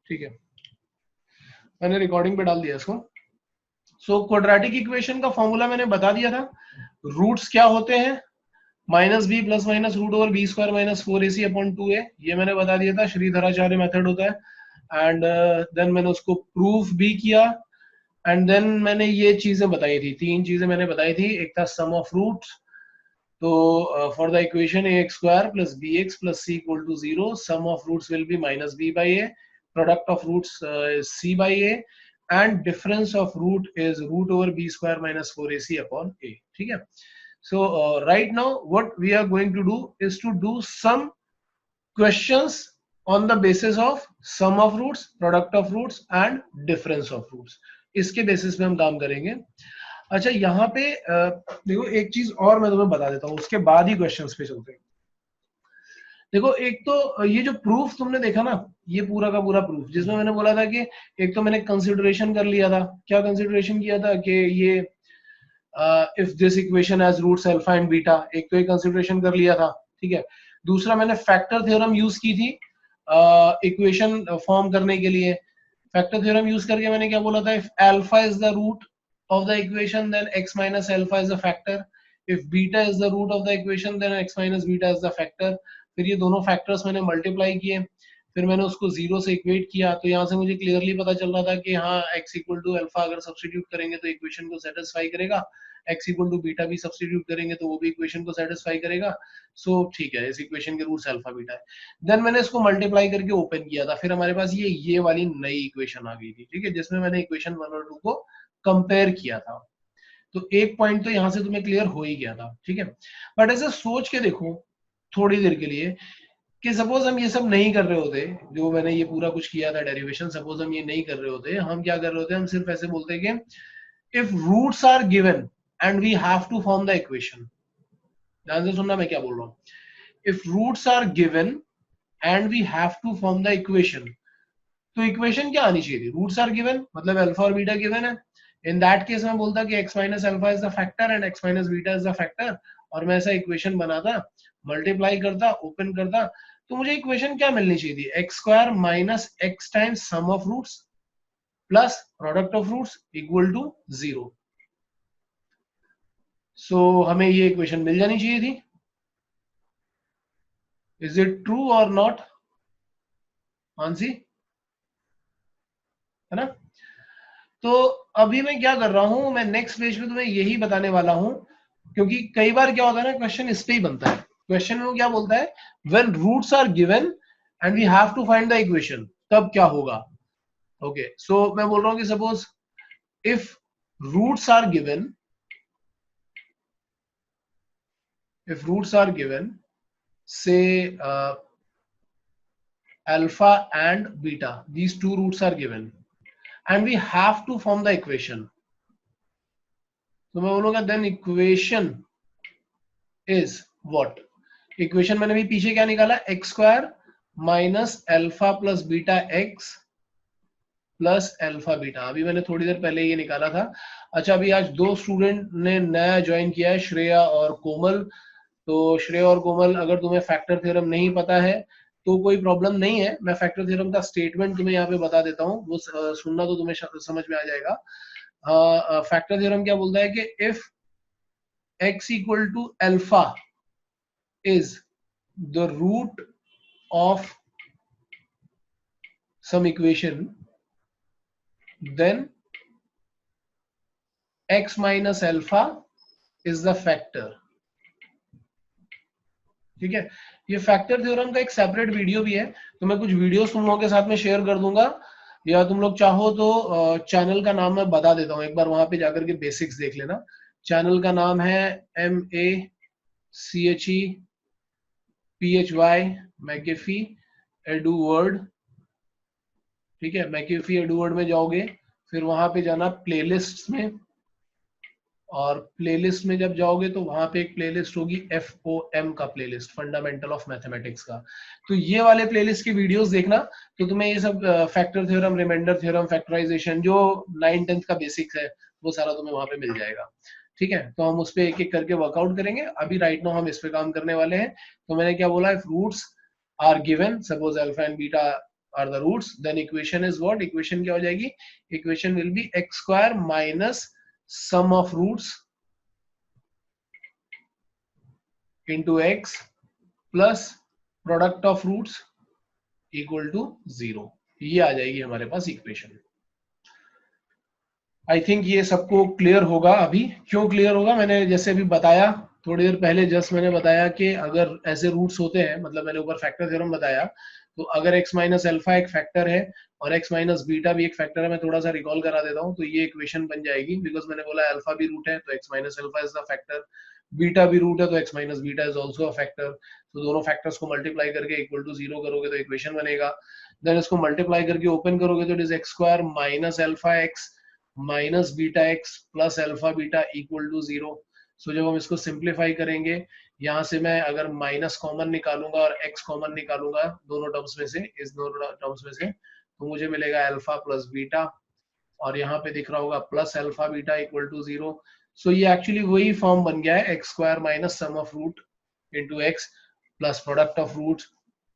ठीक है, मैंने रिकॉर्डिंग पे डाल दिया इसको। सो क्वाड्रेटिक इक्वेशन का फॉर्मूला मैंने बता दिया था। रूट्स क्या होते हैं, minus B plus minus root over B square minus 4ac upon 2a, ये मैंने बता दिया था, श्रीधराचार्य मेथड होता है। एंड देन मैंने उसको प्रूफ भी किया। एंड देन मैंने ये चीजें बताई थी, तीन चीजें मैंने बताई थी। एक था सम ऑफ रूट्स, तो for the equation ax square plus bx plus c equal to 0, sum of roots will be minus b by a, product of roots is c by a, and difference of root is root over b square minus 4ac upon a. ठीक है, so right now what we are going to do is to do some questions on the basis of sum of roots, product of roots and difference of roots. इसके basis पे हम काम करेंगे। अच्छा, यहाँ पे देखो एक चीज और मैं तुम्हें बता देता हूँ, उसके बाद ही क्वेश्चंस पे चलते हैं। देखो, एक तो ये जो प्रूफ तुमने देखा ना, ये पूरा का पूरा प्रूफ, जिसमें मैंने बोला था कि एक तो मैंने कंसिडरेशन कर लिया था। क्या कंसिडरेशन किया था कि ये if this equation has roots alpha and beta, एक तो ये कंसिडरेशन कर लिया था। ठीक है, दूसरा मैंने फैक्टर थ्योरम यूज की थी इक्वेशन फॉर्म करने के लिए। फैक्टर थ्योरम यूज करके मैंने क्या बोला था, if alpha is the root of the equation then x minus alpha is a factor, if beta is the root of the equation then x minus beta is the factor। फिर ये दोनों factors मैंने multiply किए, फिर मैंने उसको zero से equate किया, तो यहाँ से मुझे क्लियरली पता चल रहा था कि हाँ x इक्वल टू अल्फा अगर सब्स्टिट्यूट करेंगे तो इक्वेशन को सेटिस्फाई करेगा, x इक्वल टू बीटा भी सब्स्टिट्यूट करेंगे तो वो भी इक्वेशन को सेटिस्फाई करेगा। सो ठीक है, इस इक्वेशन के रूट्स अल्फा बीटा है। देन मैंने इसको मल्टीप्लाई करके ओपन किया था, फिर हमारे पास ये वाली नई इक्वेशन आ गई थी। ठीक है, जिसमें मैंने इक्वेशन 1 और 2 को कंपेयर किया था। तो एक पॉइंट तो यहां से तुम्हें क्लियर हो ही गया था। ठीक है, बट ऐसे सोच के देखो थोड़ी देर के लिए कि सपोज हम ये सब नहीं कर रहे होते, जो मैंने ये पूरा कुछ किया था डेरिवेशन, सपोज हम ये नहीं कर रहे होते, हम क्या कर रहे होते, हम सिर्फ ऐसे बोलते कि if roots are given and we have to form the equation. ध्यान से सुनना मैं क्या बोल रहा हूँ। If roots are given and we have to form the equation, तो इक्वेशन क्या आनी चाहिए थी, रूट्स आर गिवन मतलब अल्फा और बीटा गिवन है। इन दैट केस मैं बोलता कि x minus alpha is the factor and x minus beta is the factor, और मैं ऐसा इक्वेशन बनाता, मल्टीप्लाई करता, ओपन करता, तो मुझे इक्वेशन क्या मिलनी चाहिए थी, x square minus x times sum of roots plus product of roots equal to 0। So हमें ये इक्वेशन मिल जानी चाहिए थी। इज इट ट्रू और नॉट आंसी, है ना? तो अभी मैं क्या कर रहा हूं, मैं नेक्स्ट पेज पे तुम्हें यही बताने वाला हूं, क्योंकि कई बार क्या होता है ना, क्वेश्चन इस पे ही बनता है। क्वेश्चन में क्या बोलता है, when roots are given and we have to find the equation, तब क्या होगा। ओके, सो मैं बोल रहा हूं कि suppose if roots are given, if roots are given, say alpha and beta, these two roots are given and we have to form the equation, तो मैं बोलूंगा then equation is what, equation मैंने भी पीछे क्या निकाला, x square minus alpha plus beta x plus alpha beta, अभी मैंने थोड़ी देर पहले ये निकाला था। अच्छा, अभी आज दो स्टूडेंट ने नया ज्वाइन किया है, श्रेया और कोमल। तो श्रेया और कोमल, अगर तुम्हें फैक्टर थ्योरम नहीं पता है तो कोई प्रॉब्लम नहीं है, मैं फैक्टर थ्योरम का स्टेटमेंट तुम्हें यहाँ पे बता देता हूँ, वो सुनना तो तुम्हें समझ में आ जाएगा। फैक्टर थ्योरम क्या बोलता है कि if x equal to alpha is the root of some equation, then x minus alpha is the factor। ठीक है, ये फैक्टर थ्योरम का एक सेपरेट वीडियो भी है, तो मैं कुछ वीडियोस तुम लोगों के साथ में शेयर कर दूंगा, या तुम लोग चाहो तो चैनल का नाम मैं बता देता हूँ, एक बार वहां पे जाकर के बेसिक्स देख लेना। चैनल का नाम है MACHEPHY मैकेफी एडू वर्ड। ठीक है, मैकेफी एडू वर्ड में जाओगे, फिर वहां पे जाना प्लेलिस्ट में, और प्लेलिस्ट में जब जाओगे तो वहां पे एक प्लेलिस्ट होगी FOM का प्लेलिस्ट, फंडामेंटल ऑफ मैथमेटिक्स का। तो ये वाले प्लेलिस्ट की वीडियोस देखना, तो तुम्हें ये सब factor theorem, remainder theorem, factorisation, जो 9th-10th का बेसिक्स है वो सारा तुम्हें वहां पे मिल जाएगा। ठीक है, तो हम उस पर एक एक करके वर्कआउट करेंगे। अभी राइट नाउ हम इस पे काम करने वाले हैं। तो मैंने क्या बोला, if roots are given, suppose alpha and beta are the roots, then equation is what? Equation क्या हो जाएगी? Equation will be x square minus sum of roots into x plus product of roots equal to 0. ये आ जाएगी हमारे पास equation. आई think ये सबको clear होगा. अभी क्यों क्लियर होगा? मैंने जैसे अभी बताया थोड़ी देर पहले, जस्ट मैंने बताया कि अगर ऐसे रूट्स होते हैं, मतलब मैंने ऊपर फैक्टर थ्योरम बताया, तो अगर x माइनस अल्फा एक फैक्टर है और x माइनस बीटा भी एक फैक्टर है, मैं थोड़ा सा रिकॉल करा देता हूँ, तो ये इक्वेशन बन जाएगी. बिकॉज मैंने बोला अल्फा भी रूट है तो x minus alpha is the factor, beta भी रूट है तो x minus beta is also a factor. तो दोनों फैक्टर्स को मल्टीप्लाई करके इक्वल टू 0 करोगे तो इक्वेशन बनेगा. देन इसको मल्टीप्लाई करके ओपन करोगे तो it is x square minus alpha x minus beta x plus alpha beta equal to 0. So जब हम इसको सिंप्लीफाई करेंगे, यहाँ से मैं अगर माइनस कॉमन निकालूंगा और x कॉमन निकालूंगा दोनों टर्म्स में से, इस दोनों टर्म्स में से, तो मुझे मिलेगा अल्फा प्लस बीटा, और यहाँ पे दिख रहा होगा plus alpha beta equal to 0. So ये एक्चुअली वही फॉर्म बन गया है, x square minus sum of root into x plus product of root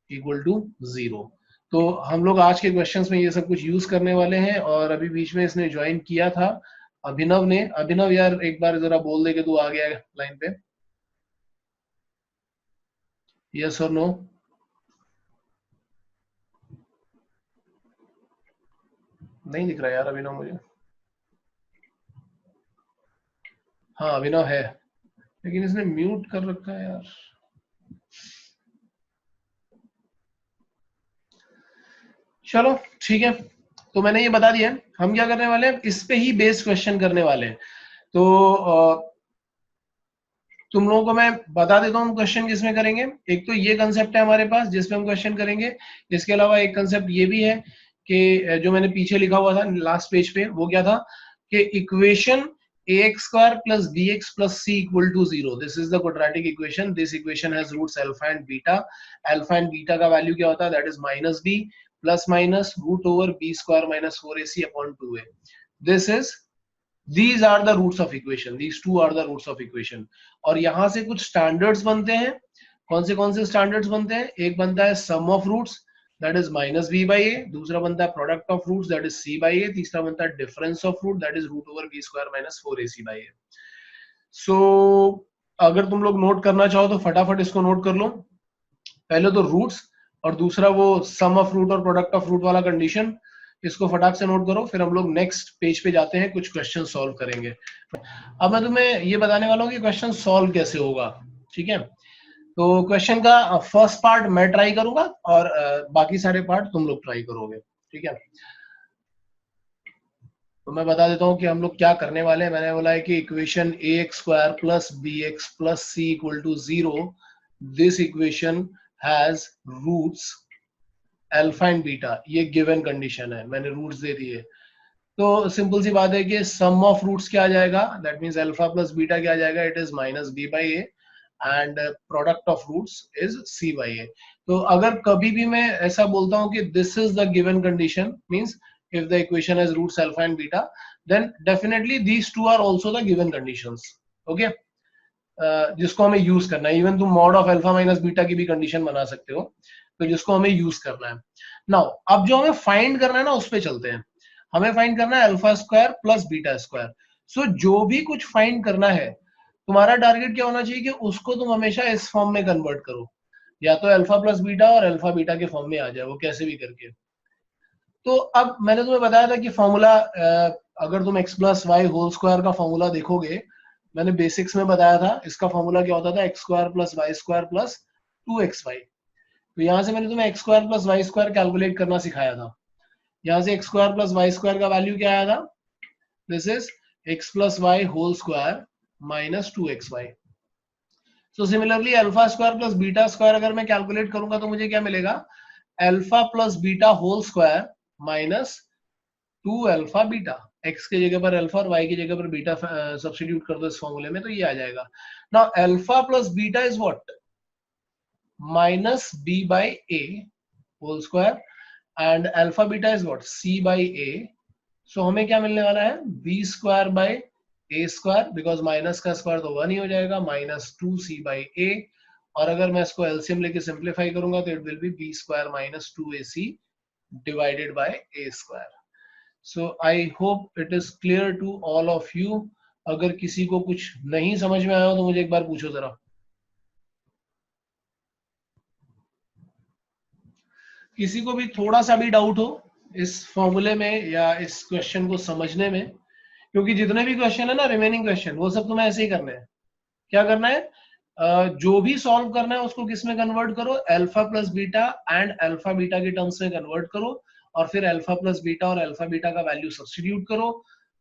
equal to 0. तो हम लोग आज के क्वेश्चंस में ये सब कुछ यूज करने वाले हैं. और अभी बीच में इसने ज्वाइन किया था अभिनव ने. अभिनव यार एक बार जरा बोल दे कि तू आ गया लाइन पे. यस और नो? नहीं दिख रहा यार अभिनव मुझे. हाँ अभिनव है, लेकिन इसने म्यूट कर रखा है यार. चलो ठीक है, तो मैंने ये बता दिया. हम क्या करने वाले हैं, इस पे ही बेस्ड क्वेश्चन करने वाले हैं. तो तुम लोगों को मैं बता देता हूँ क्वेश्चन किसमें करेंगे. एक तो ये कंसेप्ट है हमारे पास जिसमें हम क्वेश्चन करेंगे. इसके अलावा एक कंसेप्ट ये भी है कि जो मैंने पीछे लिखा हुआ था लास्ट पेज पे, वो क्या था कि equation ax square plus bx plus c equal to 0. This is the quadratic equation. This equation has roots alpha and beta. Alpha and beta का वैल्यू क्या होता है? That is minus b plus minus root over b square minus 4ac upon 2a. This is, these are the roots of equation. These two are the roots of equation. और यहाँ से कुछ standards बनते हैं. कौन से standards बनते हैं? एक बनता है sum of roots, that is minus b by a. दूसरा बनता है product of roots, that is c by a. तीसरा बनता है difference of root, that is root over b square minus 4ac by a. So अगर तुम लोग note करना चाहो तो फटाफट इसको नोट कर लो. पहले तो रूट्स और दूसरा वो सम ऑफ रूट और प्रोडक्ट ऑफ रूट वाला कंडीशन, इसको फटाक से नोट करो. फिर हम लोग नेक्स्ट पेज पे जाते हैं, कुछ क्वेश्चन सॉल्व करेंगे. अब मैं तुम्हें ये बताने वाला हूँ कि क्वेश्चन सॉल्व कैसे होगा. ठीक है, तो क्वेश्चन का फर्स्ट पार्ट मैं ट्राई करूंगा और बाकी सारे पार्ट तुम लोग ट्राई करोगे. ठीक है, तो मैं बता देता हूँ कि हम लोग क्या करने वाले हैं. मैंने बोला है कि equation ax square plus bx plus c equal to 0. This equation has roots alpha and beta. ये गिवन कंडीशन है, मैंने रूट्स दे दिए. तो सिंपल सी बात है कि सम ऑफ रूट्स क्या आ जाएगा, that means alpha plus beta क्या आ जाएगा, it is minus b by a and product of roots is c by a. तो अगर कभी भी मैं ऐसा बोलता हूँ कि this is the given condition, means if the equation has roots alpha and beta, then definitely these two are also the given conditions. Okay, जिसको हमें यूज करना है. इवन तुम mod of alpha minus beta की भी condition बना सकते हो, तो जिसको हमें यूज करना है. नाउ अब जो हमें फाइंड करना है ना, उस पे चलते हैं. हमें फाइंड करना है alpha square plus beta square. So जो भी कुछ फाइंड करना है, तुम्हारा टारगेट क्या होना चाहिए कि उसको तुम हमेशा इस फॉर्म में कन्वर्ट करो, या तो अल्फा प्लस बीटा और अल्फा बीटा के फॉर्म में आ जाए, वो कैसे भी करके. तो अब मैंने तुम्हें बताया था कि फॉर्मूला, अगर तुम x plus y whole square का फॉर्मूला देखोगे, मैंने बेसिक्स में बताया था इसका फॉर्मूला क्या होता था, x square plus Y square plus 2xy. तो यहाँ से मैंने तुम्हें x square plus Y square calculate करना सिखाया था. यहाँ से एक्स स्क्वायर प्लस वाई स्क्वायर का वैल्यू क्या आया था, this is x plus y whole square minus 2xy. So similarly alpha square plus beta square अगर मैं कैलकुलेट करूंगा तो मुझे क्या मिलेगा, alpha plus beta whole square minus 2 alpha beta. x के जगह पर अल्फा और y की जगह पर बीटा सब्स्टिट्यूट कर दो इस फॉर्मूले में, तो ये आ जाएगा. Now alpha plus beta is what, minus b by a whole square and alpha beta is what, c by a. So हमें क्या मिलने वाला है, b square by a square, because minus का स्क्वायर तो 1 ही हो जाएगा, माइनस 2c बाय a. और अगर मैं इसको एलसीएम लेके सिंप्लीफाई करूंगा तो it will B b square minus 2ac divided by a square. So I hope it is clear to all of you. अगर किसी को कुछ नहीं समझ में आया हो तो मुझे एक बार पूछो जरा. किसी को भी थोड़ा सा भी डाउट हो इस फॉर्मूले में या इस क्वेश्चन को समझने में, क्योंकि जितने भी क्वेश्चन है ना रिमेनिंग क्वेश्चन वो सब तुम्हें ऐसे ही करने हैं. क्या करना है, जो भी सॉल्व करना है उसको किस में कन्वर्ट करो, alpha plus beta and alpha beta के टर्म्स में कन्वर्ट करो, और फिर अल्फा प्लस बीटा और अल्फा बीटा का वैल्यू सब्स्टिट्यूट करो.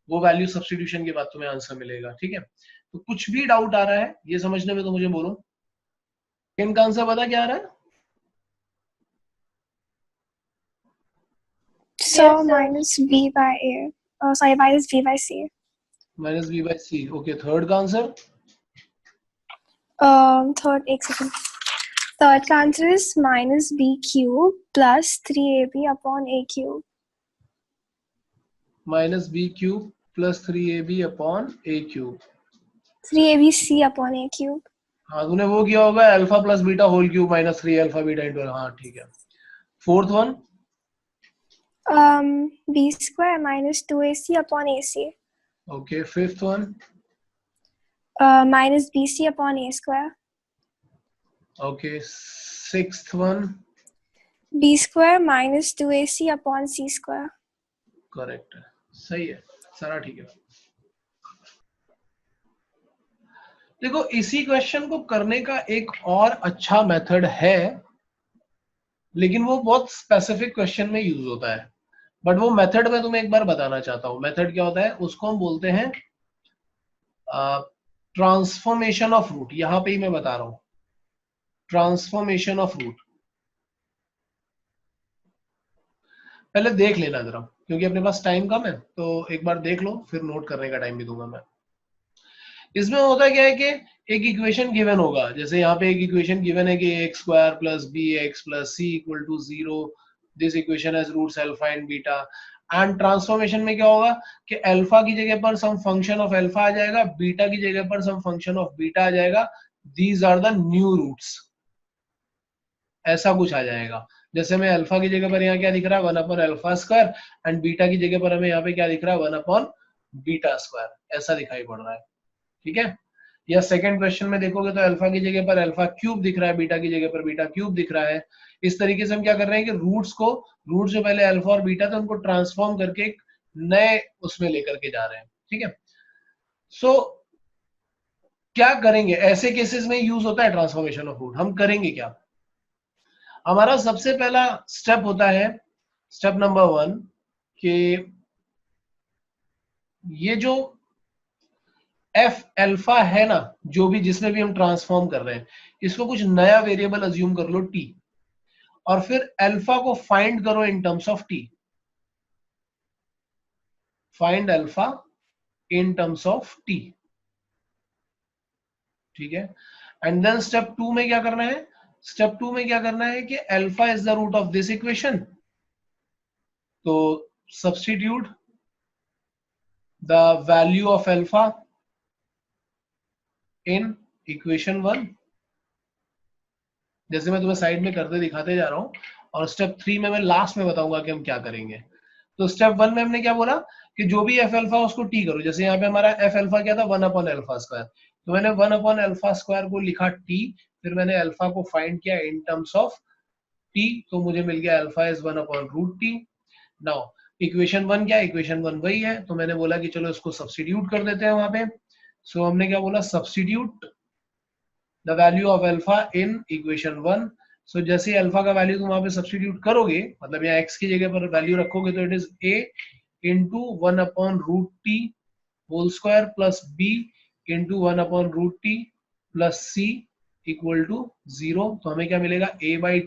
वो वैल्यू सब्स्टिट्यूशन के बाद तुम्हें आंसर मिलेगा. ठीक है, तो कुछ भी डाउट आ रहा है ये समझने में तो मुझे बोलो. इनका आंसर पता क्या आ रहा है? So minus b by a. Sorry, minus b by c. Minus b by c. Okay, third का आंसर? Third, एक second. Third का answer is minus b cube plus 3ab upon a cube. Minus b cube plus 3ab upon a cube. 3abc upon a cube. हाँ तूने वो किया होगा alpha plus beta whole cube minus 3 alpha beta into. हाँ ठीक है. Fourth one? b square minus 2ac upon ac. Okay, fifth one? Minus bc upon a square. Okay, sixth one? b square minus 2ac upon c square. Correct है, सही है, सारा ठीक है. देखो इसी क्वेश्चन को करने का एक और अच्छा मेथड है, लेकिन वो बहुत स्पेसिफिक क्वेश्चन में यूज होता है. बट वो मेथड मैं तुम्हें एक बार बताना चाहता हूं. मेथड क्या होता है, उसको हम बोलते हैं ट्रांसफॉर्मेशन ऑफ रूट. यहां पे ही मैं बता रहा हूं, ट्रांसफॉर्मेशन ऑफ रूट. पहले देख लेना जरा, क्योंकि अपने पास टाइम कम है, तो एक बार देख लो, फिर नोट करने का टाइम भी दूंगा मैं. इसमें होता क्या है कि एक इक्वेशन गिवन होगा, जैसे यहाँ पे एक इक्वेशन गिवन है कि x square plus b x plus c equal to 0. This equation has roots alpha and beta. And transformation में क्या होगा कि अल्फा की जगह पर सम फंक्शन ऑफ अल्फा आ जाएगा, बीटा की जगह पर सम फंक्शन ऑफ बीटा आ जाएगा. These are the new roots. ऐसा कुछ आ जाएगा. जैसे मैं अल्फा की जगह पर यहाँ क्या दिख रहा है, 1 upon alpha square, and beta की जगह पर हमें यहाँ पे क्या दिख रहा है, 1 अपॉन बीटा स्क्वायर. ऐसा दिखाई पड़ रहा है. ठीक है. या सेकंड क्वेश्चन में देखोगे तो अल्फा की जगह पर अल्फा क्यूब दिख रहा है, बीटा की जगह पर बीटा क्यूब दिख रहा है. इस तरीके से हम क्या कर रहे हैं कि रूट्स जो पहले अल्फा और बीटा थे उनको ट्रांसफॉर्म करके एक नए उसमें लेकर के जा रहे हैं. ठीक है. सो क्या करेंगे ऐसे केसेस में यूज होता है ट्रांसफॉर्मेशन ऑफ रूट. हम करेंगे क्या, हमारा सबसे पहला स्टेप होता है, स्टेप नंबर 1, कि ये जो एफ अल्फा है ना, जो भी जिसमें भी हम ट्रांसफॉर्म कर रहे हैं, इसको कुछ नया वेरिएबल अज्यूम कर लो टी, और फिर अल्फा को फाइंड करो in terms of T. Find alpha in terms of T. ठीक है. एंड देन स्टेप 2 में क्या करना है, स्टेप 2 में क्या करना है कि alpha is the root of this equation, तो substitute the value of alpha in equation 1, जैसे मैं तुम्हें साइड में करते दिखाते जा रहा हूं, और स्टेप 3 में मैं लास्ट में बताऊंगा कि हम क्या करेंगे. तो स्टेप 1 में हमने क्या बोला कि जो भी एफ अल्फा उसको टी करो. जैसे यहाँ पे हमारा एफ अल्फा क्या था, 1 अपॉन अल्फा स्क्वायर, तो मैंने 1 अपॉन अल्फा स्क्वायर को लिखा टी, फिर मैंने अल्फा को फाइंड किया इन टर्म्स ऑफ टी, तो मुझे मिल गया alpha is 1 upon root t. Now equation 1 क्या है, इक्वेशन 1 वही है, तो मैंने बोला कि चलो इसको सब्स्टिट्यूट कर देते हैं वहां पे. सो हमने क्या बोला, substitute the value of alpha in equation 1. सो जैसे ही अल्फा का वैल्यू तुम वहां पे सब्स्टिट्यूट करोगे, मतलब यहाँ x की जगह पर वैल्यू रखोगे, तो it is a into 1 upon root t whole square plus b into 1 upon root t plus c equal to 0. तो हमें क्या मिलेगा, a बाई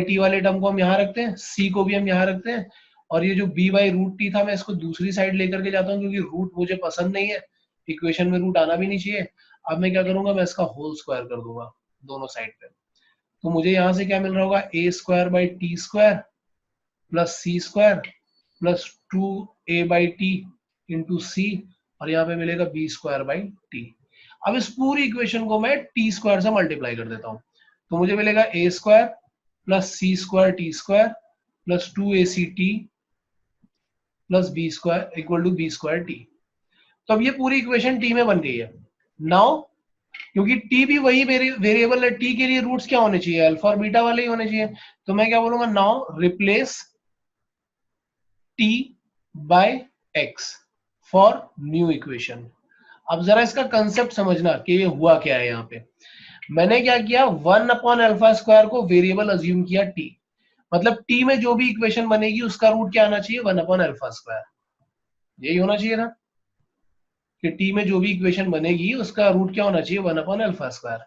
टी वाले टर्म को हम यहाँ रखते हैं, c को भी हम यहाँ रखते हैं, और ये जो b बाई रूट टी था मैं इसको दूसरी साइड लेकर के जाता हूँ, क्योंकि रूट मुझे पसंद नहीं है, इक्वेशन में रूट आना भी नहीं चाहिए. अब मैं क्या करूंगा, मैं इसका होल स्क्वायर कर दूंगा दोनों साइड पे. तो मुझे यहां से क्या मिल रहा होगा, A square by T square plus C square plus 2a by T into C, और यहाँ पे मिलेगा b स्क्वायर बाई टी. अब इस पूरी इक्वेशन को मैं टी स्क्वायर से मल्टीप्लाई कर देता हूँ, तो मुझे मिलेगा a square plus C square t square plus 2ac_t plus b square equal to b square t. तो अब ये पूरी इक्वेशन टी में बन गई है। नाउ क्योंकि टी भी वही वेरिएबल है, टी के लिए रूट्स क्या होने चाहिए, अल्फा और बीटा वाले ही होने चाहिए। तो मैं क्या बोलूंगा, now replace t by x for new equation. अब जरा इसका कंसेप्ट समझना कि ये हुआ क्या है। यहाँ पे मैंने क्या किया, 1/अल्फा स्क्वायर को वेरिएबल अज्यूम किया टी, मतलब टी में जो भी इक्वेशन बनेगी उसका रूट क्या आना चाहिए, 1/अल्फा स्क्वायर। यही होना चाहिए ना कि टी में जो भी इक्वेशन बनेगी उसका रूट क्या होना चाहिए, 1/अल्फा स्क्वायर।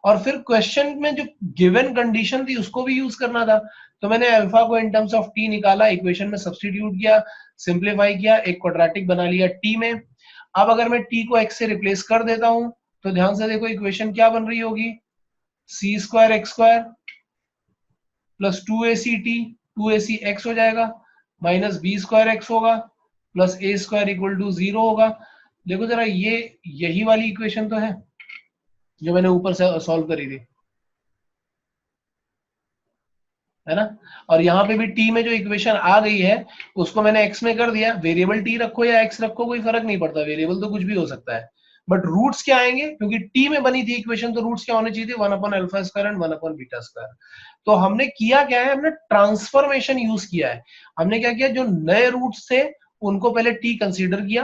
और फिर क्वेश्चन में जो गिवन कंडीशन थी उसको भी यूज करना था। तो मैंने अल्फा को इन टर्म्स ऑफ टी निकाला, इक्वेशन में सब्स्टिट्यूट किया, सिंप्लीफाई किया, एक क्वाड्रेटिक बना लिया टी में। अब अगर मैं टी को एक्स से रिप्लेस कर देता हूं तो ध्यान से देखो इक्वेशन क्या बन रही होगी, C square X square plus 2ac_t, 2ac x हो जाएगा, माइनस बी स्क्वायर एक्स होगा, plus A square equal to 0 होगा। देखो जरा ये यही वाली इक्वेशन तो है जो मैंने ऊपर से सॉल्व करी थी, है ना। और यहाँ पे भी टी में जो इक्वेशन आ गई है उसको मैंने एक्स में कर दिया, वेरिएबल टी रखो या एक्स रखो कोई फर्क नहीं पड़ता, वेरिएबल तो कुछ भी हो सकता है। बट रूट्स क्या आएंगे, क्योंकि टी में बनी थी इक्वेशन तो रूट्स क्या होने चाहिए थे, 1/अल्फा स्क्वायर एंड 1/बीटा स्क्वायर। तो हमने किया क्या है, हमने ट्रांसफॉर्मेशन यूज किया है। हमने क्या किया, जो नए रूट्स थे उनको पहले टी कंसीडर किया,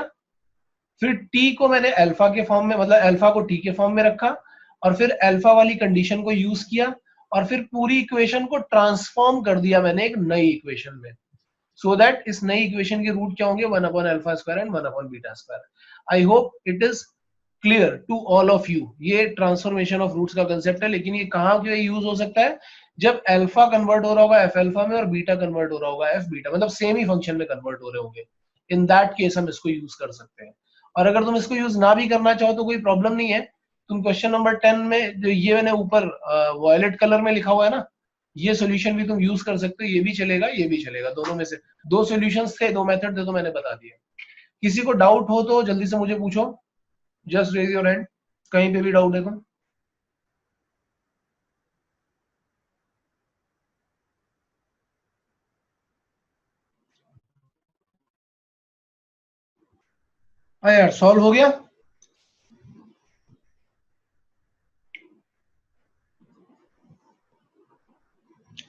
फिर टी को मैंने अल्फा के फॉर्म में, मतलब अल्फा को टी के फॉर्म में रखा, और फिर अल्फा वाली कंडीशन को यूज किया, और फिर पूरी इक्वेशन को ट्रांसफॉर्म कर दिया मैंने एक नई इक्वेशन में, सो दैट इस नई इक्वेशन के रूट क्या होंगे, one by alpha square and one by beta square. I hope it is clear to all of you. ये ट्रांसफॉर्मेशन ऑफ रूट्स का कंसेप्ट है, लेकिन ये कहाँ के यूज हो सकता है, जब अल्फा कन्वर्ट हो रहा होगा एफ अल्फा में और बीटा कन्वर्ट हो रहा होगा एफ बीटा, मतलब सेम ही फंक्शन में कन्वर्ट हो रहे होंगे। इन दैट केस हम इसको यूज कर सकते हैं। और अगर तुम इसको यूज ना भी करना चाहो तो कोई प्रॉब्लम नहीं है, तुम क्वेश्चन नंबर 10 में जो ये मैंने ऊपर वॉयलेट कलर में लिखा हुआ है ना, ये सोल्यूशन भी तुम यूज कर सकते हो, ये भी चलेगा ये भी चलेगा, दोनों में से दो सॉल्यूशंस थे, दो मेथड थे, तो मैंने बता दिया। किसी को डाउट हो तो जल्दी से मुझे पूछो, जस्ट रेज योर हैंड, कहीं पे भी डाउट है तो। हाँ यार, सॉल्व हो गया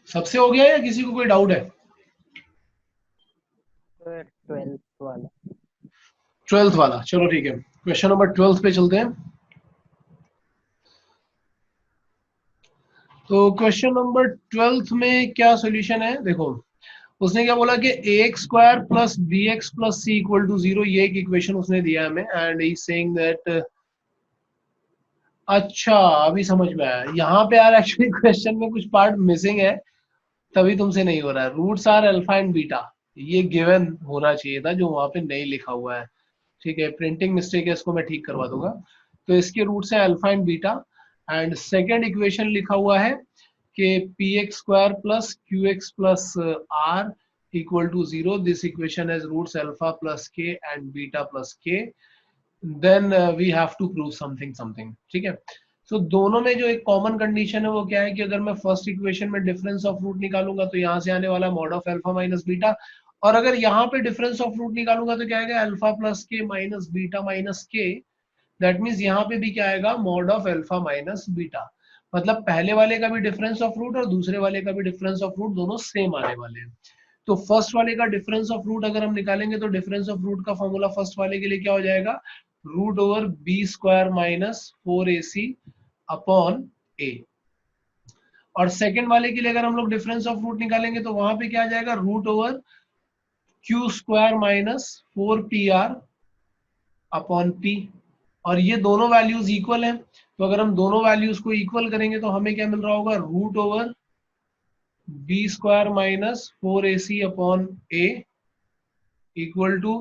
सबसे, हो गया या किसी को कोई डाउट है। 12th वाला। 12th वाला, चलो ठीक है, क्वेश्चन नंबर 12 पे चलते हैं। तो क्वेश्चन नंबर 12 में क्या सॉल्यूशन है, देखो उसने क्या बोला कि ax² plus bx plus c equal to 0, ये एक इक्वेशन उसने दिया हमें, एंड ही सेइंग दैट, अच्छा अभी समझ में आया, यहाँ पे यार एक्चुअली क्वेश्चन में कुछ पार्ट मिसिंग है, तभी तुमसे नहीं हो रहा है। Roots are alpha and beta, ये गिवन होना चाहिए था जो वहां पे नहीं लिखा हुआ है, ठीक है, प्रिंटिंग मिस्टेक है, इसको मैं ठीक करवा दूंगा। तो इसके रूट्स है alpha and beta, and second equation लिखा हुआ है कि px² plus qx plus r equal to 0, this equation has roots alpha plus k and beta plus k, then we have to prove something something, ठीक है। सो दोनों में जो एक कॉमन कंडीशन है वो क्या है कि अगर मैं फर्स्ट इक्वेशन में डिफरेंस ऑफ रूट निकालूंगा तो यहाँ से आने वाला mod of alpha minus beta, और अगर यहाँ पे डिफरेंस ऑफ रूट निकालूंगा तो क्या आएगा, अल्फा प्लस के माइनस बीटा माइनस के, दैट मीन्स यहाँ पे भी क्या आएगा, mod of alpha minus beta. मतलब पहले वाले का भी डिफरेंस ऑफ रूट और दूसरे वाले का भी डिफरेंस ऑफ रूट दोनों सेम आने वाले हैं। तो फर्स्ट वाले का डिफरेंस ऑफ रूट अगर हम निकालेंगे तो डिफरेंस ऑफ रूट का फॉर्मूला फर्स्ट वाले के लिए क्या हो जाएगा, √b² minus 4ac upon a। और सेकंड वाले के लिए अगर हम लोग डिफरेंस ऑफ रूट निकालेंगे तो वहां पे क्या आ जाएगा, √q² minus 4pr upon p। और ये दोनों वैल्यूज इक्वल हैं, तो अगर हम दोनों वैल्यूज को इक्वल करेंगे तो हमें क्या मिल रहा होगा, √b² minus 4ac upon a equal to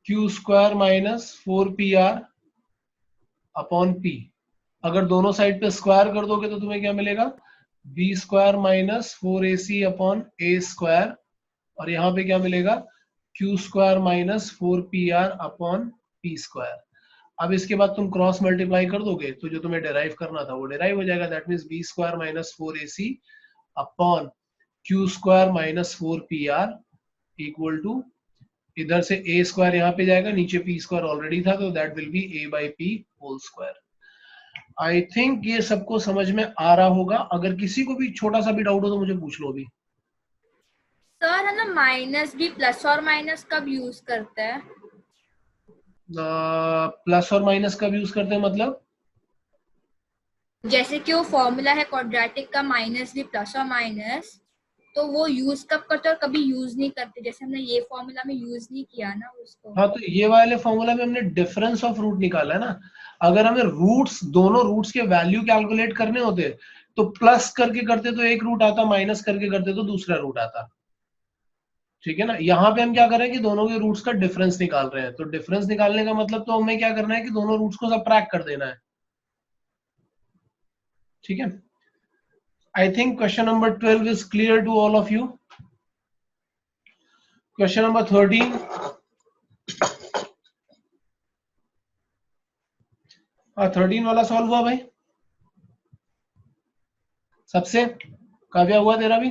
√q² minus 4pr upon p। अगर दोनों साइड पे स्क्वायर कर दोगे तो तुम्हें क्या मिलेगा, b² minus 4ac upon a², और यहाँ पे क्या मिलेगा, q² minus 4pr upon p²। अब इसके बाद तुम क्रॉस मल्टीप्लाई कर दोगे तो जो तुम्हें डेराइव करना था वो डेराइव हो जाएगा, that means b² minus 4ac upon q square minus 4pr equal to, इधर से a स्क्वायर यहाँ पे जाएगा, नीचे p स्क्वायर ऑलरेडी था, तो that will be a by p whole square. I think ये सबको समझ में आ रहा होगा। अगर किसी को भी छोटा सा भी डाउट हो तो मुझे पूछ लो अभी। सर है ना, माइनस भी प्लस और माइनस कब यूज करते हैं? प्लस और माइनस कब यूज करते हैं मतलब? जैसे कि वो फॉर्मूला है क्वाड्रेटिक का, माइनस भी प्लस और माइनस, तो वो यूज कब करते और कभी यूज नहीं करते? जैसे हमने ये फॉर्मूला में यूज नहीं किया ना उसको। हाँ, तो ये वाले फॉर्मूला में हमने डिफरेंस ऑफ रूट निकाला है ना। अगर हमें रूट्स, दोनों रूट्स के वैल्यू कैलकुलेट करने होते तो प्लस करके करते तो एक रूट आता, माइनस करके करते तो दूसरा रूट आता। ठीक है ना। यहाँ पे हम क्या कर रहे हैं कि दोनों के रूट्स का डिफरेंस निकाल रहे हैं, तो डिफरेंस निकालने का मतलब तो हमें क्या करना है कि दोनों रूट्स को सबट्रैक्ट कर देना है। ठीक है। I think question number 12 is clear to all of you. Question number 13, हाँ 13 वाला सॉल्व हुआ भाई सबसे? काव्या हुआ तेरा भी?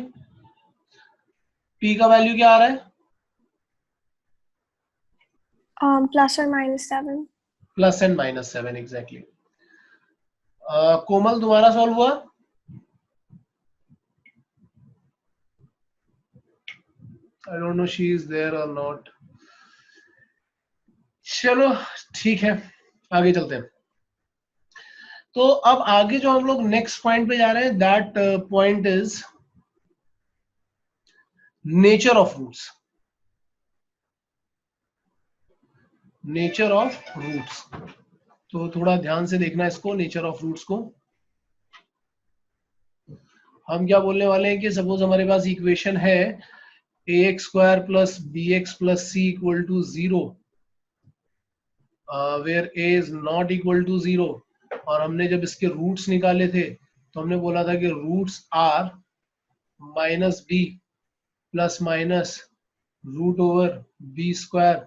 p का वैल्यू क्या आ रहा है? Plus or minus 7. Plus and minus 7 exactly. Komal तुम्हारा सॉल्व हुआ? I don't know she is there और नॉट। चलो ठीक है, आगे चलते हैं। तो अब आगे जो हम लोग नेक्स्ट पॉइंट पे जा रहे हैं, that point is nature of roots. Nature of roots, तो थोड़ा ध्यान से देखना इसको, नेचर ऑफ रूट्स को। हम क्या बोलने वाले हैं कि सपोज हमारे पास इक्वेशन है ax square plus bx plus c equal to 0, where a is not equal to 0, और हमने जब इसके रूट्स निकाले थे तो हमने बोला था कि roots are minus B plus minus root over B square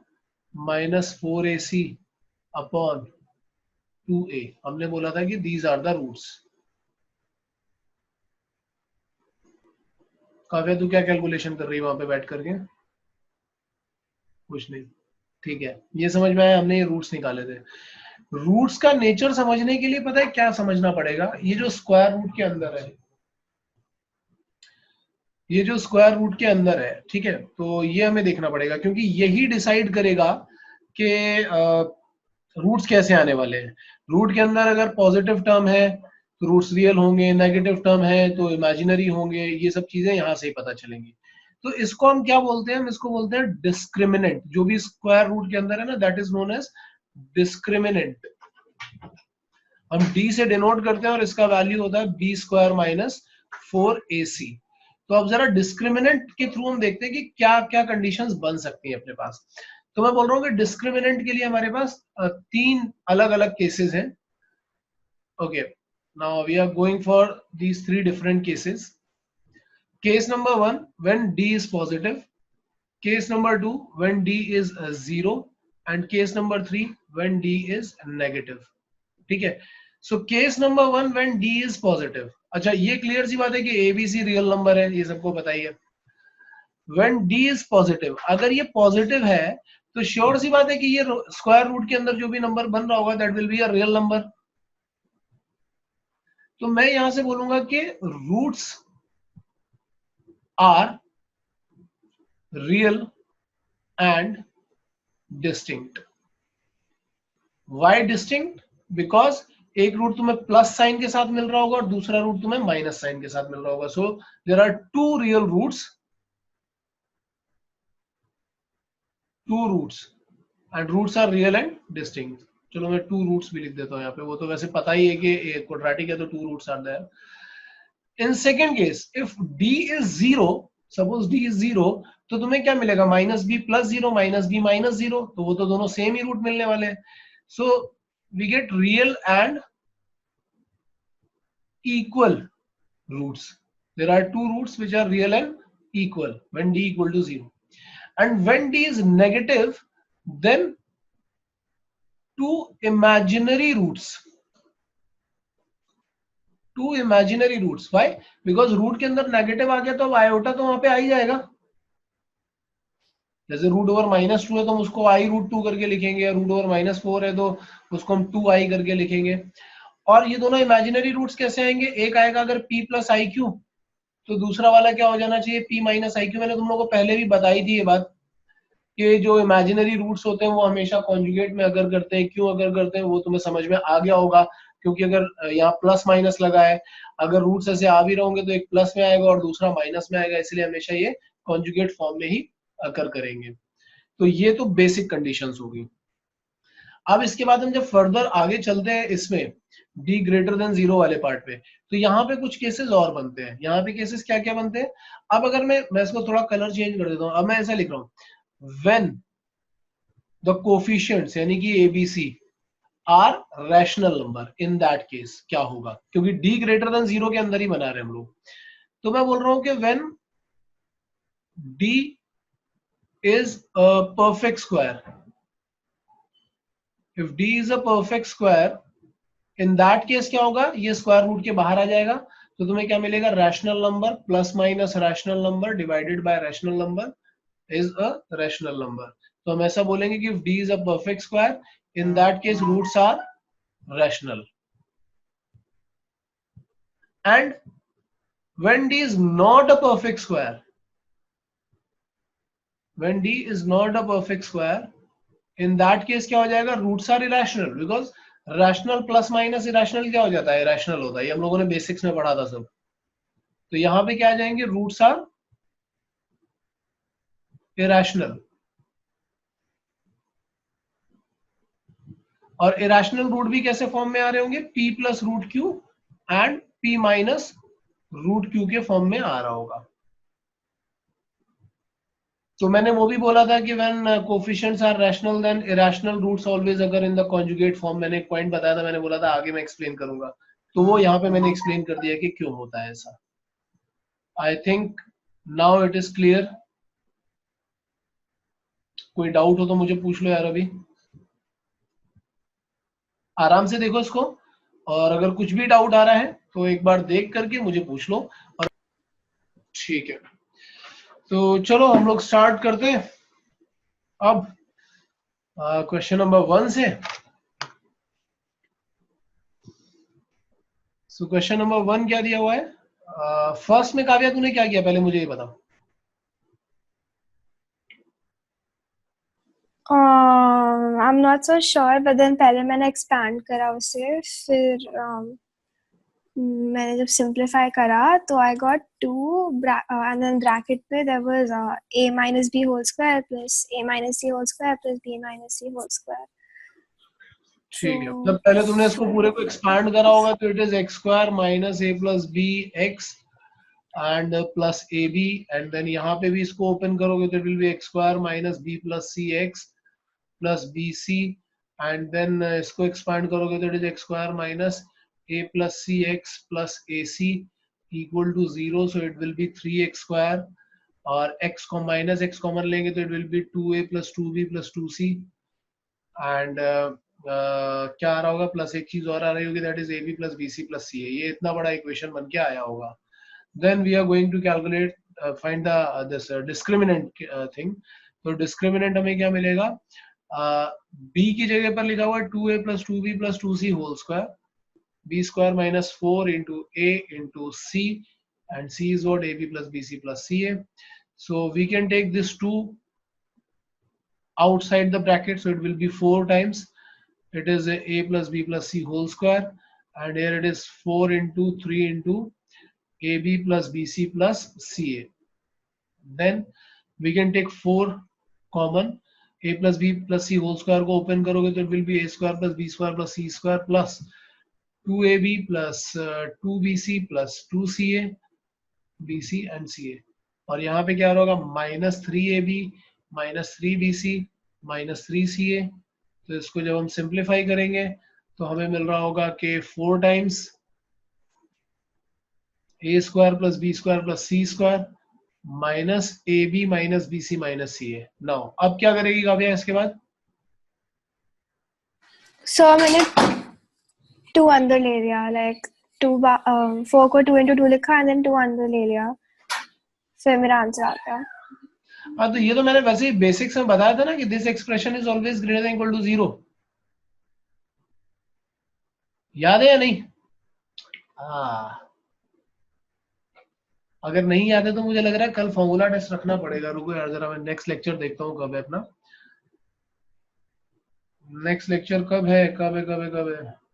minus 4ac upon 2a। हमने बोला था कि these are the roots. Kavya तू क्या कैलकुलेशन कर रही है वहां पे बैठ करके? कुछ नहीं, ठीक है। ये समझ में आया, हमने ये रूट्स निकाले थे। रूट्स का नेचर समझने के लिए पता है क्या समझना पड़ेगा? ये जो स्क्वायर रूट के अंदर है, ये जो स्क्वायर रूट के अंदर है, ठीक है, तो ये हमें देखना पड़ेगा, क्योंकि यही डिसाइड करेगा कि रूट्स कैसे आने वाले हैं। रूट के अंदर अगर पॉजिटिव टर्म है तो रूट्स रियल होंगे, नेगेटिव टर्म है तो इमेजिनरी होंगे, ये सब चीजें यहाँ से ही पता चलेंगी। तो इसको हम क्या बोलते हैं? हम इसको बोलते हैं डिस्क्रिमिनेंट। जो भी स्क्वायर रूट के अंदर है ना, that is known as discriminant. हम d से डिनोट करते हैं और इसका वैल्यू होता है b स्क्वायर माइनस 4ac। तो अब जरा डिस्क्रिमिनेंट के थ्रू हम देखते हैं कि क्या क्या कंडीशंस बन सकती हैं अपने पास। तो मैं बोल रहा हूँ कि डिस्क्रिमिनेंट के लिए हमारे पास 3 अलग अलग केसेस हैं। Okay, now we are going for these 3 different cases. Case number 1 when d is positive, case number 2 when d is 0, and case number 3 when d is negative. ठीक है। So case number 1 when d is positive. अच्छा, ये clear सी बात है कि ABC real number है, ये सबको पता ही है। व्हेन d इज पॉजिटिव, अगर ये पॉजिटिव है तो श्योर सी बात है कि ये स्क्वायर रूट के अंदर जो भी नंबर बन रहा होगा that will be a real number. तो मैं यहां से बोलूंगा कि roots are real and distinct. Why distinct? Because एक रूट तुम्हें प्लस साइन के साथ मिल रहा होगा और दूसरा रूट तुम्हें माइनस साइन के साथ मिल रहा होगा। So there are two real roots, two roots, and roots are real and distinct. चलो मैं टू रूट्स भी लिख देता हूं यहाँ पे, वो तो वैसे पता ही है कि क्वाड्रेटिक है तो two roots are there. In second case, if d is 0, suppose d is 0, तो तुम्हें क्या मिलेगा? Minus B plus 0 minus b minus 0, तो वो तो दोनों सेम ही रूट मिलने वाले हैं। So we get real and equal roots. There are two roots which are real and equal when d equal to 0. And when d is negative, then two imaginary roots. Two imaginary roots. Why? Because root के अंदर negative आ गया तो अब iota तो वहां पे आ ही जाएगा. जैसे रूट ओवर -2 है तो हम उसको i√2 करके लिखेंगे, या रूट ओवर -4 है तो उसको हम 2i करके लिखेंगे. और ये दोनों इमेजिनरी रूट्स कैसे आएंगे? एक आएगा अगर p प्लस आई क्यू, तो दूसरा वाला क्या हो जाना चाहिए? p minus I Q. मैंने तुम लोगों को पहले भी बताई थी ये बात कि जो इमेजिनरी रूट्स होते हैं वो हमेशा कॉन्जुगेट में अगर करते हैं. क्यों अगर करते हैं वो तुम्हें समझ में आ गया होगा, क्योंकि अगर यहाँ प्लस माइनस लगा है, अगर रूट्स ऐसे आ भी रहोगे तो एक प्लस में आएगा और दूसरा माइनस में आएगा, इसलिए हमेशा ये कॉन्जुगेट फॉर्म में ही अकर करेंगे. तो ये तो बेसिक कंडीशंस होगी. अब इसके बाद हम जब फर्दर आगे चलते हैं इसमें d ग्रेटर देन 0 वाले पार्ट पे, तो यहाँ पे कुछ केसेस और बनते हैं. यहाँ पे केसेस क्या क्या बनते हैं? अब अगर मैं इसको थोड़ा कलर चेंज कर देता हूँ. अब मैं ऐसा लिख रहा हूँ, when the coefficients यानी कि ABC are rational number, in that case क्या होगा? क्योंकि d ग्रेटर देन 0 के अंदर ही बना रहे हैं हम लोग. तो मैं बोल रहा हूँ कि when d is a perfect square, if d is a perfect square, in that case क्या होगा? ये स्क्वायर रूट के बाहर आ जाएगा. तो तुम्हें क्या मिलेगा? Rational number plus minus rational number divided by rational number is a rational number. तो हम ऐसा बोलेंगे कि if d is a perfect square, in that case roots are rational. And when d is not a perfect square, when d is not a perfect square, in that case क्या हो जाएगा? Roots are irrational. Because rational plus minus irrational क्या हो जाता है? Irrational होता है. ये हम लोगों ने बेसिक्स में पढ़ा था सब. तो यहां पे क्या आ जाएंगे? Roots are irrational. और इरेशनल रूट भी कैसे फॉर्म में आ रहे होंगे? p plus root q and p minus root q के फॉर्म में आ रहा होगा. तो मैंने वो भी बोला था कि when coefficients are rational then irrational roots always अगर इन द कॉन्जुगेट फॉर्म. मैंने एक पॉइंट बताया था, मैंने बोला था आगे मैं एक्सप्लेन करूंगा, तो वो यहाँ पे मैंने एक्सप्लेन कर दिया कि क्यों होता है ऐसा. I think now it is clear. कोई डाउट हो तो मुझे पूछ लो यार. अभी आराम से देखो इसको, और अगर कुछ भी डाउट आ रहा है तो एक बार देख करके मुझे पूछ लो. और ठीक है, तो चलो हम लोग स्टार्ट करते हैं अब क्वेश्चन नंबर 1 से. सो क्वेश्चन नंबर 1 क्या दिया हुआ है? फर्स्ट में काव्या तूने क्या किया पहले मुझे ये बताओ. I'm not so sure, but then पहले मैंने expand करा उसे, फिर मैंने जब simplify करा तो I got 2 and then bracket पे there was a minus b whole square plus a minus c whole square plus b minus c whole square. ठीक है, जब पहले तुमने इसको पूरे को एक्सपांड करा होगा तो it is x square minus a plus b x and plus a b. And then यहाँ पे भी इसको ओपन करोगे तो it will be x square minus B plus c x plus B c. And then इसको expand करोगे तो it is x square minus a plus c x plus a c equal to 0. So it will be 3x square, और x को minus x common लेंगे तो it will be 2a plus 2b plus 2c. And क्या आ रहा होगा? Plus एक चीज और आ रही होगी, that is A B plus B C plus C A. ये इतना बड़ा इक्वेशन बन के आया होगा. Then we are going to calculate find the this discriminant thing. तो डिस्क्रिमिनेंट हमें क्या मिलेगा? b की जगह पर लिखा हुआ है 2a plus 2b plus 2c whole square, b square minus 4 into a into c, and c is what? ab plus bc plus ca. So we can take this 2 outside the bracket, so it will be 4 times. It is a plus b plus c whole square, and here it is 4 into 3 into ab plus bc plus ca. Then we can take 4 common. a plus b plus c whole square को open करोगे तो it will be a square plus b square plus c square plus 2ab plus 2bc plus 2ca bc and ca. और यहाँ पे क्या होगा? Minus 3ab minus 3bc minus 3ca. तो इसको जब हम सिंप्लीफाई करेंगे तो हमें मिल रहा होगा कि 4 times a square plus b square plus c square minus ab minus bc minus ca. Now अब क्या करेगी काव्या इसके बाद? So मैंने 2 अंदर ले लिया, like 4 को 2 into 2 लिखा and then 2 अंदर ले लिया, फिर मेरा आंसर आ गया। हाँ तो ये तो मैंने वैसे ही बेसिक्स में बताया था ना कि this expression is always greater than equal to 0, याद है या नहीं? अगर नहीं याद है तो मुझे लग रहा है कल फॉर्मूला टेस्ट रखना पड़ेगा। रुको यार जरा मैं नेक्स्ट लेक्चर देखता हूँ कब है अपना। नेक्स्ट लेक्चर कब है?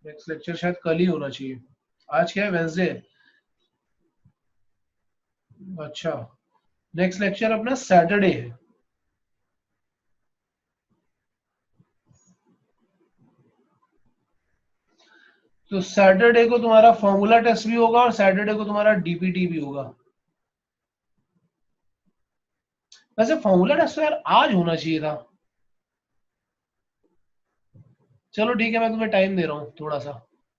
नेक्स्ट लेक्चर शायद कल ही होना चाहिए। आज क्या है? वेंसडे। अच्छा, नेक्स्ट लेक्चर अपना सैटरडे है। तो सैटरडे को तुम्हारा फॉर्मूला टेस्ट भी होगा और सैटरडे को तुम्हारा डीपीटी भी होगा। वैसे फॉर्मूला टेस्ट तो यार आज होना चाहिए था। चलो ठीक है, मैं तुम्हें टाइम दे रहा हूँ थोड़ा सा।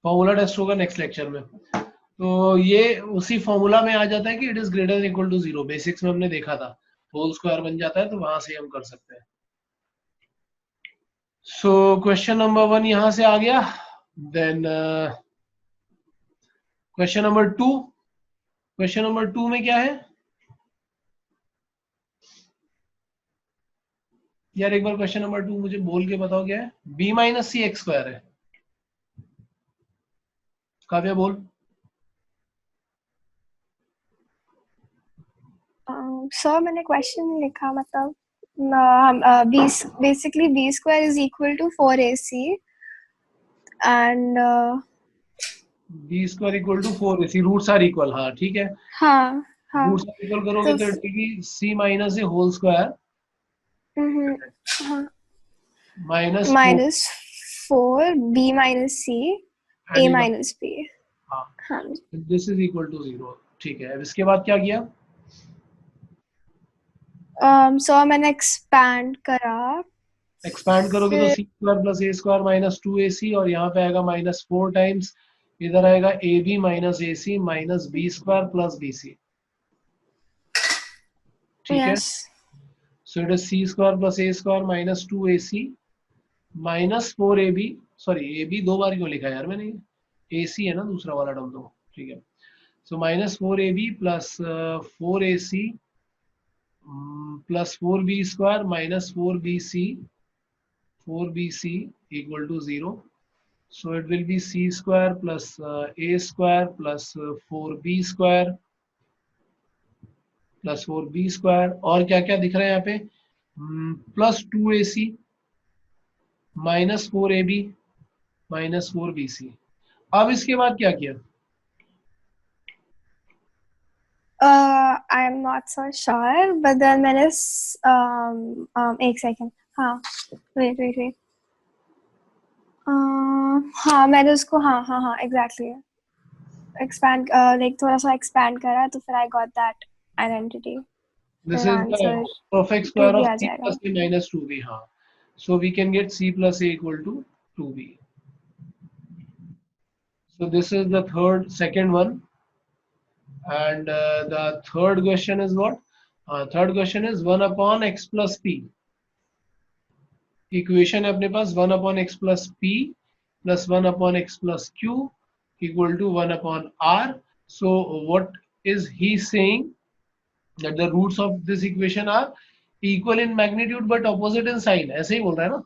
फॉर्मूला टेस्ट होगा नेक्स्ट लेक्चर में। तो ये उसी फॉर्मूला में आ जाता है कि it is greater than equal to 0। Basics में हमने देखा था होल स्क्वायर बन जाता है, तो वहां से हम कर सकते हैं। सो क्वेश्चन नंबर 1 यहां से आ गया। Then question number 2। Question number 2 में क्या है यार? एक बार क्वेश्चन नंबर 2 मुझे बोल के बताओ क्या है? b माइनस सी एक्स स्क्वायर है। काव्या बोल। सर मैंने क्वेश्चन लिखा, मतलब basically b square is equal to 4ac and b square equal to 4ac, roots are equal. हाँ ठीक है, हाँ हाँ रूट्स आर इक्वल करोगे तो तो it will be c minus A whole square हाँ minus -4 b minus c a minus b। हाँ दिस इज इक्वल टू 0। ठीक है, अब इसके बाद क्या किया? सो मैंने एक्सपैंड करा। एक्सपैंड करोगे तो सी square plus A square minus 2ac, और यहाँ पे आएगा -4 टाइम्स, इधर आएगा ab minus ac minus b square plus bc। ठीक है, so it is c square plus a square minus 2ac minus 4ab। Sorry, ab दो बार क्यों लिखा यार मैंने? ac है ना दूसरा वाला टर्म तो। ठीक है, so minus 4ab plus 4ac plus 4b square minus 4bc equal to 0. So it will be c square plus a square plus 4b square plus 4b square, और क्या क्या दिख रहा है यहाँ पे? Plus 2ac minus 4ab minus 4bc। अब इसके बाद क्या किया? I am not so sure but then मैंने एक सेकेंड, हाँ वेट हाँ मैंने उसको हाँ एग्जैक्टली एक्सपैंड लाइक थोड़ा सा एक्सपैंड करा तो फिर I got that identity. This is the perfect square of c plus a minus 2b. हाँ, so we can get c plus a equal to 2b. So this is the second one, and the third question is what? Third question is 1 upon x plus p. Equation है अपने पास 1 upon x plus p plus 1 upon x plus q equal to 1 upon r. So what is he saying? That the roots of this equation are equal in magnitude but opposite in sign. ऐसे ही बोल रहा है ना?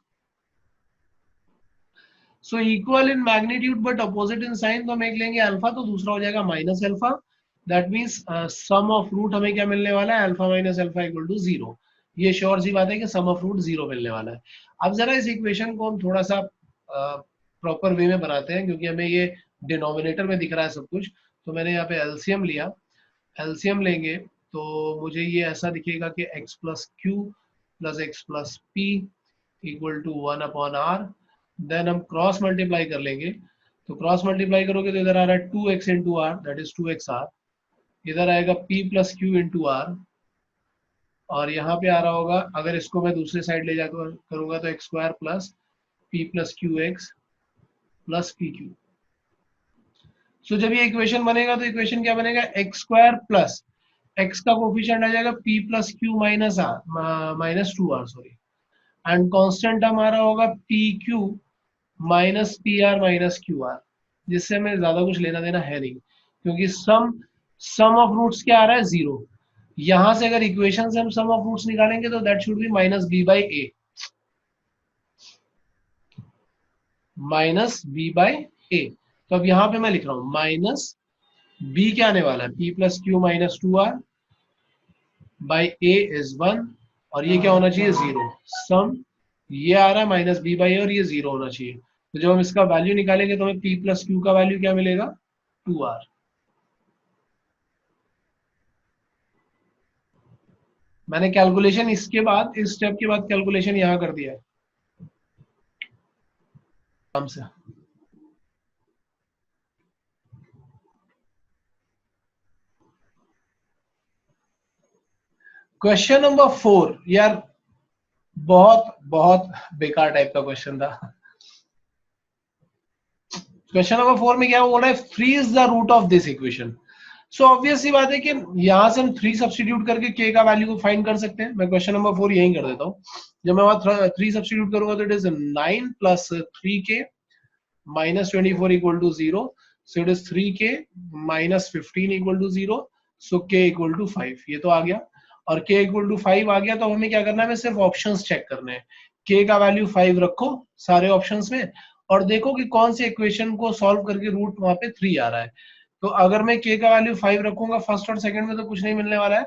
So equal in magnitude but opposite in sign, तो हम एक लेंगे alpha, तो दूसरा हो जाएगा minus alpha. That means sum of root हमें क्या मिलने वाला है? Alpha minus alpha equal to 0। ये श्योर सी बात है कि सम ऑफ रूट 0 मिलने वाला है। अब जरा इस इक्वेशन को हम थोड़ा सा प्रॉपर वे में बनाते हैं, क्योंकि हमें ये डिनोमिनेटर में दिख रहा है सब कुछ। तो मैंने यहाँ पे एलसीएम लिया। एलसीएम लेंगे तो मुझे ये ऐसा दिखेगा कि x plus Q plus X plus P equal to 1 upon R. Then हम क्रॉस मल्टीप्लाई कर लेंगे, तो क्रॉस मल्टीप्लाई करोगे तो इधर आ रहा है 2x into are, that is 2xr। इधर आएगा p plus Q into R, और यहाँ पे आ रहा होगा, अगर इसको मैं दूसरे साइड ले जाकर करूंगा तो X square plus p plus Q X plus P Q. So जब ये इक्वेशन बनेगा तो इक्वेशन क्या बनेगा? एक्स स्क्वायर प्लस x का कोफिशिएंट आ जाएगा p plus Q minus R minus 2r, sorry, and constant हमारा होगा P Q minus P R minus Q R. जिससे हमें ज्यादा कुछ लेना देना है नहीं, क्योंकि सम ऑफ रूट्स क्या आ रहा है 0। यहां से अगर इक्वेशन से हम सम ऑफ रूट्स निकालेंगे तो that should be minus B by A, minus B by A. तो अब यहाँ पे मैं लिख रहा हूं माइनस बी क्या आने वाला है, P plus Q minus 2r by A is 1, और ये क्या होना चाहिए 0। सम ये आ रहा है माइनस बी बाई ए और ये 0 होना चाहिए। तो जब हम इसका वैल्यू निकालेंगे तो हमें पी प्लस क्यू का वैल्यू क्या मिलेगा 2r। मैंने कैलकुलेशन इसके बाद, इस स्टेप के बाद कैलकुलेशन यहाँ कर दिया है आराम से। क्वेश्चन नंबर 4 यार बहुत बहुत बेकार टाइप का क्वेश्चन था। क्वेश्चन नंबर 4 में क्या बोल रहा है, freeze the root of this equation. So obvious सी बात है कि यहां से हम 3 सब्स्टिट्यूट करके k का वैल्यू को फाइंड कर सकते हैं। मैं क्वेश्चन नंबर 4 यही कर देता हूँ। जब मैं वहां 3 सब्स्टिट्यूट करूंगा तो it is 9 plus 3k minus 24 equal to 0. So it is 3k minus 15 equal to 0. So k equal to 5. ये तो आ गया, और k equal to 5 आ गया तो हमें क्या करना है, हमें सिर्फ ऑप्शंस चेक करने हैं। k का वैल्यू 5 रखो सारे ऑप्शंस में और देखो कि कौन से इक्वेशन को सॉल्व करके रूट वहां पे 3 आ रहा है। तो अगर मैं k का वैल्यू 5 रखूंगा फर्स्ट और सेकंड में तो कुछ नहीं मिलने वाला है,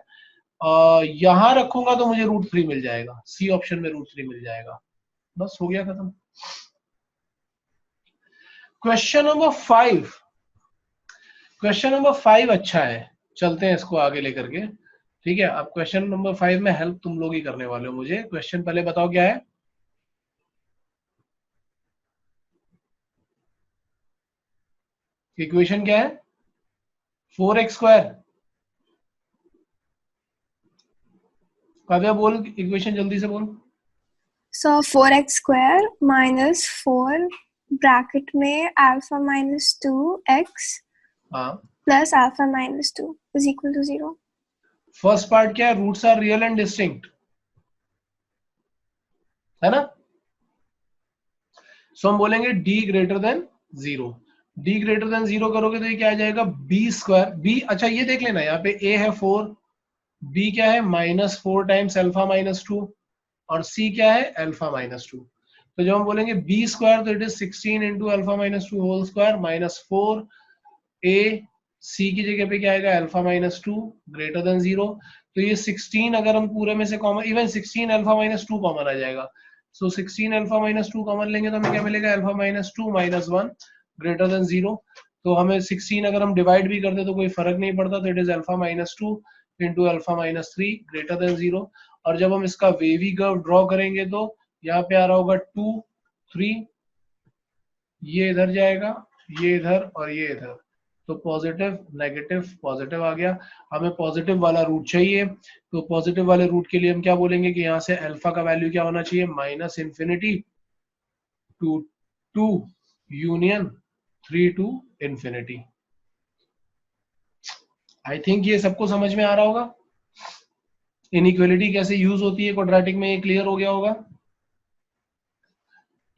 यहां रखूंगा तो मुझे रूट 3 मिल जाएगा, सी ऑप्शन में रूट 3 मिल जाएगा। बस हो गया खत्म। क्वेश्चन नंबर 5, क्वेश्चन नंबर 5 अच्छा है, चलते हैं इसको आगे लेकर के। ठीक है, अब क्वेश्चन नंबर 5 में हेल्प तुम लोग ही करने वाले हो मुझे। क्वेश्चन पहले बताओ क्या है। इक्वेशन क्या है 4x स्क्वायर। काव्या बोल इक्वेशन जल्दी से बोल। So 4x square minus 4 bracket में alpha minus 2x हाँ, plus alpha minus 2 is equal to 0. First part क्या है, roots are real and distinct, है ना। सो हम बोलेंगे d greater than 0। d greater than 0 करोगे तो ये क्या आ जाएगा b स्क्वायर। b अच्छा ये देख लेना, यहाँ पे a है 4, b क्या है -4 टाइम्स अल्फा माइनस 2 और c क्या है अल्फा माइनस 2। तो जब हम बोलेंगे b स्क्वायर तो it is 16 into alpha minus 2 whole square -4 a, c की जगह पे क्या आएगा अल्फा माइनस 2 ग्रेटर देन 0। तो ये 16 अगर हम पूरे में से common, even 16 alpha minus 2 common आ जाएगा। सो 16 अल्फा माइनस 2 कॉमन लेंगे तो हमें क्या मिलेगा alpha minus 2 minus 1 greater than 0। तो हमें 16 अगर हम डिवाइड भी करते तो कोई फर्क नहीं पड़ता, तो it is alpha minus 2 into alpha minus 3 greater than 0। और जब हम इसका वेवी कर्व ड्रॉ करेंगे तो यहाँ पे आ रहा होगा 2 3, ये इधर जाएगा, ये इधर और ये इधर, तो पॉजिटिव नेगेटिव पॉजिटिव आ गया। हमें पॉजिटिव वाला रूट चाहिए, तो पॉजिटिव वाले रूट के लिए हम क्या बोलेंगे कि यहाँ से अल्फा का वैल्यू क्या होना चाहिए minus infinity to 2 union 3 to infinity. I think ये सबको समझ में आ रहा होगा, इनइक्वालिटी कैसे यूज होती है क्वाड्रेटिक में, ये क्लियर हो गया होगा।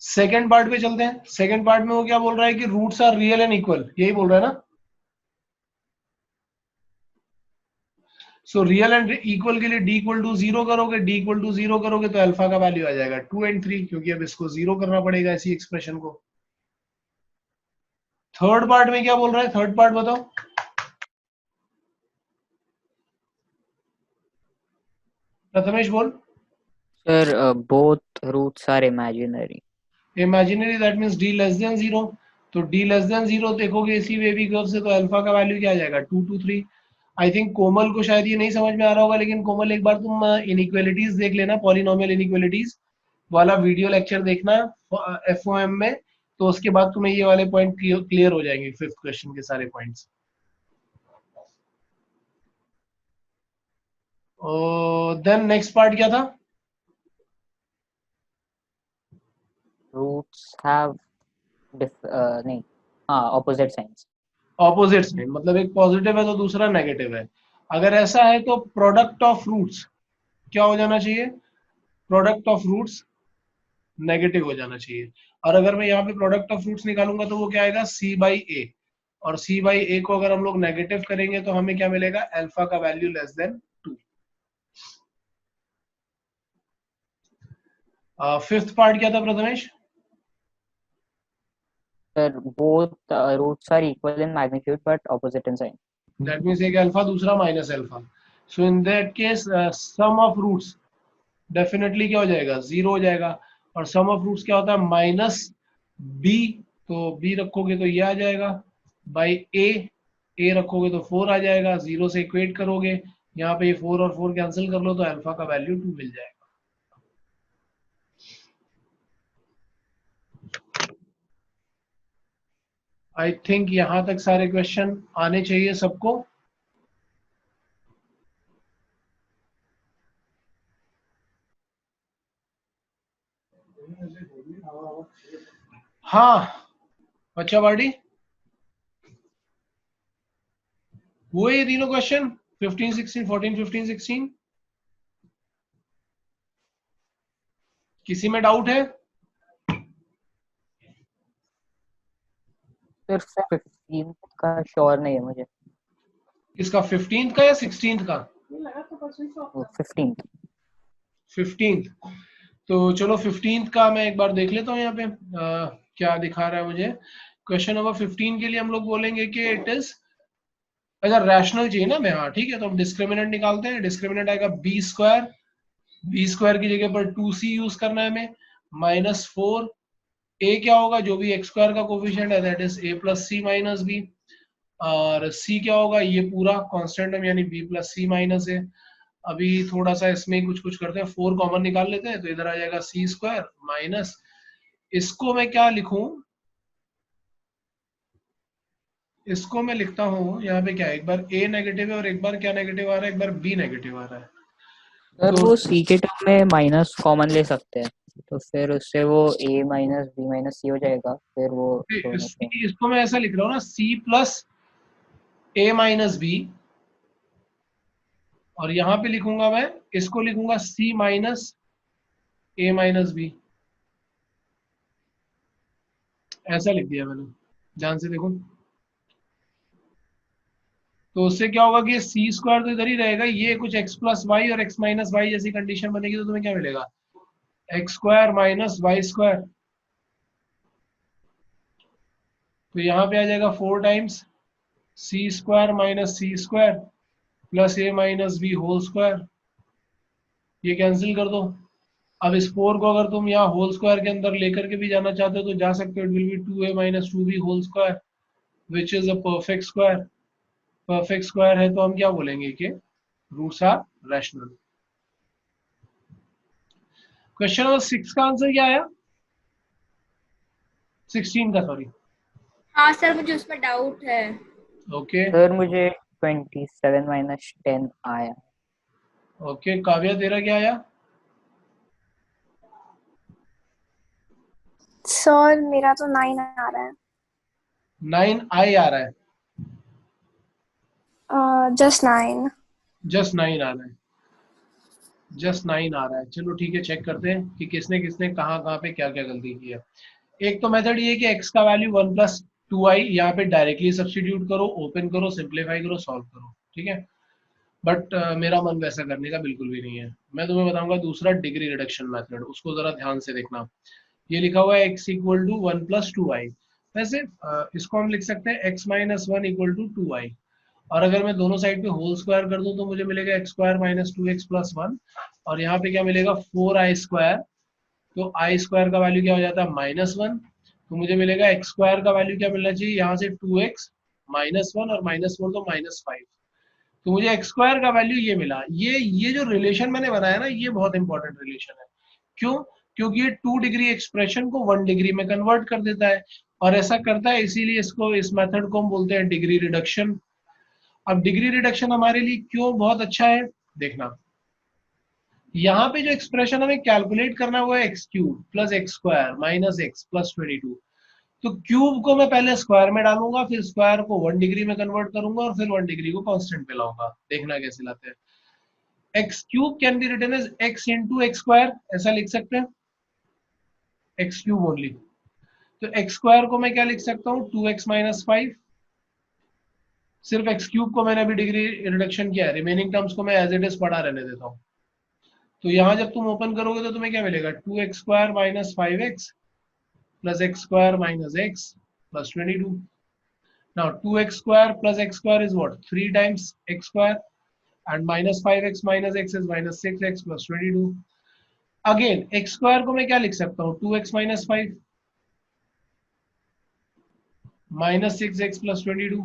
सेकेंड पार्ट पे चलते हैं। सेकेंड पार्ट में वो क्या बोल रहा है कि roots are real and equal, यही बोल रहा है ना। सो रियल एंड इक्वल के लिए d इक्वल टू 0 करोगे, d इक्वल टू 0 करोगे तो अल्फा का वैल्यू आ जाएगा 2 and 3, क्योंकि अब इसको 0 करना पड़ेगा इसी एक्सप्रेशन को। थर्ड पार्ट में क्या बोल रहा है, थर्ड पार्ट बताओ। प्रथमेश बोल। Sir, both roots are imaginary. Imaginary that means d less than 0। तो d लेस देन 0 देखोगे इसी वेवी कर्व से तो अल्फा का वैल्यू क्या आ जाएगा 2 2 3। आई थिंक कोमल को शायद ये नहीं समझ में आ रहा होगा, लेकिन कोमल एक बार तुम इनइक्वालिटीज देख लेना, पॉलिनोमियल इनइक्वालिटीज वाला वीडियो लेक्चर देखना FOM में, तो उसके बाद तुम्हें ये वाले पॉइंट क्लियर हो जाएंगे, फिफ्थ क्वेश्चन के सारे पॉइंट्स। देन नेक्स्ट पार्ट क्या था, Roots have नहीं, हाँ, opposite signs. ऑपोजिट साइन, मतलब एक पॉजिटिव है तो दूसरा नेगेटिव है। अगर ऐसा है तो प्रोडक्ट ऑफ रूट्स क्या हो जाना चाहिए, प्रोडक्ट ऑफ रूट्स नेगेटिव हो जाना चाहिए। और अगर मैं यहाँ पे प्रोडक्ट ऑफ रूट्स निकालूंगा तो वो क्या आएगा, c बाई ए, और c बाई ए को अगर हम लोग नेगेटिव करेंगे तो हमें क्या मिलेगा, अल्फा का value less than 2। Fifth part क्या था Prathamesh? Sir, both roots are equal in magnitude but opposite in sign. That means एक अल्फा दूसरा minus alpha. So in that case sum of roots definitely क्या हो जाएगा, 0 हो जाएगा। और सम ऑफ रूट्स क्या होता है, माइनस बी, तो बी रखोगे तो ये आ जाएगा, बाई ए रखोगे तो 4 आ जाएगा, 0 से इक्वेट करोगे, यहाँ पे ये 4 और 4 कैंसिल कर लो तो अल्फा का वैल्यू 2 मिल जाएगा। आई थिंक यहां तक सारे क्वेश्चन आने चाहिए सबको। हाँ अच्छा बाडी, वो ये तीनों क्वेश्चन 15 16 14 15 16, किसी में डाउट है? सिर्फ 15 का श्योर नहीं है मुझे। इसका 15th का या 16th का? 15th। 15th, तो चलो 15th का मैं एक बार देख लेता हूँ यहाँ पे क्या दिखा रहा है मुझे। क्वेश्चन नंबर 15 के लिए हम लोग बोलेंगे कि इट इज, अच्छा रैशनल चाहिए ना मैं, हाँ ठीक है, तो हम डिस्क्रिमिनेंट निकालते हैं। डिस्क्रिमिनेंट आएगा बी स्क्वायर की जगह पर 2c यूज करना है हमें, माइनस 4, ए क्या होगा, जो भी एक्स स्क्वायर का कोफिशिएंट है that is a plus C minus B, और c क्या होगा, ये पूरा कांस्टेंट है यानी b प्लस सी माइनस है। अभी थोड़ा सा इसमें कुछ करते हैं, 4 कॉमन निकाल लेते हैं तो इधर आ जाएगा सी स्क्वायर माइनस, इसको मैं क्या लिखूं, इसको मैं लिखता हूँ यहाँ पे क्या है, एक बार a नेगेटिव है और एक बार क्या नेगेटिव आ रहा है, एक बार b नेगेटिव आ रहा है। सर तो वो c के टर्म में माइनस कॉमन ले सकते हैं, तो फिर उससे वो a minus b minus c हो जाएगा, फिर वो दोनों को। इसको मैं ऐसा लिख रहा हूँ ना, c plus a minus b, और यहाँ पे लिखूंगा मैं, इसको लिखूंगा c minus a minus b, ऐसा लिख दिया मैंने, ध्यान से देखो। तो उससे क्या होगा कि सी स्क्वायर तो इधर ही रहेगा, ये कुछ x प्लस वाई और x माइनस वाई जैसी कंडीशन बनेगी तो तुम्हें क्या मिलेगा, X square minus Y square. तो यहाँ पे आ जाएगा 4 times C square minus C square plus A minus B whole square, ये कैंसिल कर दो। अब इस 4 को अगर तुम यहाँ होल स्क्वायर के अंदर लेकर के भी जाना चाहते हो तो जा सकते हो, it will be 2a minus 2b whole square which is a perfect square. Perfect square है तो हम क्या बोलेंगे कि roots are rational. Question number 6 का आंसर क्या आया, 16 का सॉरी। हाँ सर, मुझे उसमें डाउट है। ओके सर मुझे 27 माइनस 10 आया। ओके काव्या तेरा क्या आया? सर मेरा तो 9 आ रहा है। 9 आई आ रहा है, जस्ट 9। जस्ट 9 आ रहा है, जस्ट 9 आ रहा है। चलो ठीक है, चेक करते हैं कि किसने किसने कहाँ पे क्या क्या गलती की है। एक तो मेथड ये है कि x का वैल्यू 1 प्लस 2i यहाँ पे डायरेक्टली सब्सटीट्यूट करो, ओपन करो, सिंप्लीफाई करो, सॉल्व करो, ठीक है। बट मेरा मन वैसा करने का बिल्कुल भी नहीं है। मैं तुम्हें बताऊंगा दूसरा डिग्री रिडक्शन मेथड, उसको जरा ध्यान से देखना। ये लिखा हुआ है x equal to 1 plus 2i, वैसे इसको हम लिख सकते हैं x minus 1 equal to 2i, और अगर मैं दोनों साइड पे होल स्क्वायर कर दूं तो मुझे मिलेगा X square minus 2x plus 1, और यहाँ पे क्या मिलेगा 4i स्क्वायर, तो आई स्क्वायर का वैल्यू क्या हो जाता है -1, तो मुझे मिलेगा एक्स स्क्वायर का वैल्यू क्या मिलना चाहिए यहाँ से 2x -1 और -4 तो -5, तो मुझे एक्स स्क्वायर का वैल्यू ये मिला। ये जो रिलेशन मैंने बनाया ना, ये बहुत इंपॉर्टेंट रिलेशन है। क्यों? क्योंकि ये 2 डिग्री एक्सप्रेशन को 1 डिग्री में कन्वर्ट कर देता है, और ऐसा करता है इसीलिए इसको, इस मेथड को हम बोलते हैं डिग्री रिडक्शन। अब डिग्री रिडक्शन हमारे लिए क्यों बहुत अच्छा है, देखना। यहाँ पे जो एक्सप्रेशन हमें कैलकुलेट करना है वो है x cube plus X square minus x plus 22, तो क्यूब को मैं पहले स्क्वायर में डालूंगा, फिर स्क्वायर को 1 डिग्री में कन्वर्ट करूंगा, और फिर 1 डिग्री को कांस्टेंट पे लाऊंगा। देखना कैसे लाते हैं। X cube can be written as X into X square, ऐसा लिख सकते हैं। X cube only. तो एक्स स्क्वायर को मैं क्या लिख सकता हूँ 2x माइनस 5। सिर्फ एक्स क्यूब को मैंने अभी डिग्री रिडक्शन किया है, रिमेनिंग टर्म्स को मैं एज इट इज पढ़ा रहने देता हूँ। तो यहाँ जब तुम ओपन करोगे तो तुम्हें क्या मिलेगा 2x square minus 5x plus X square minus x plus 22। Now 2x square plus x square is what? 3 times x square, and minus 5x minus x is minus 6x plus 22. Again x square को मैं क्या लिख सकता हूँ 2x minus 5 minus 6x plus 22।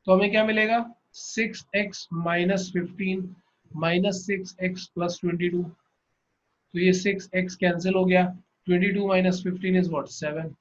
तो हमें क्या मिलेगा 6x minus 15 minus 6x plus 22। तो ये 6x कैंसिल हो गया, 22 minus 15 is what? 7।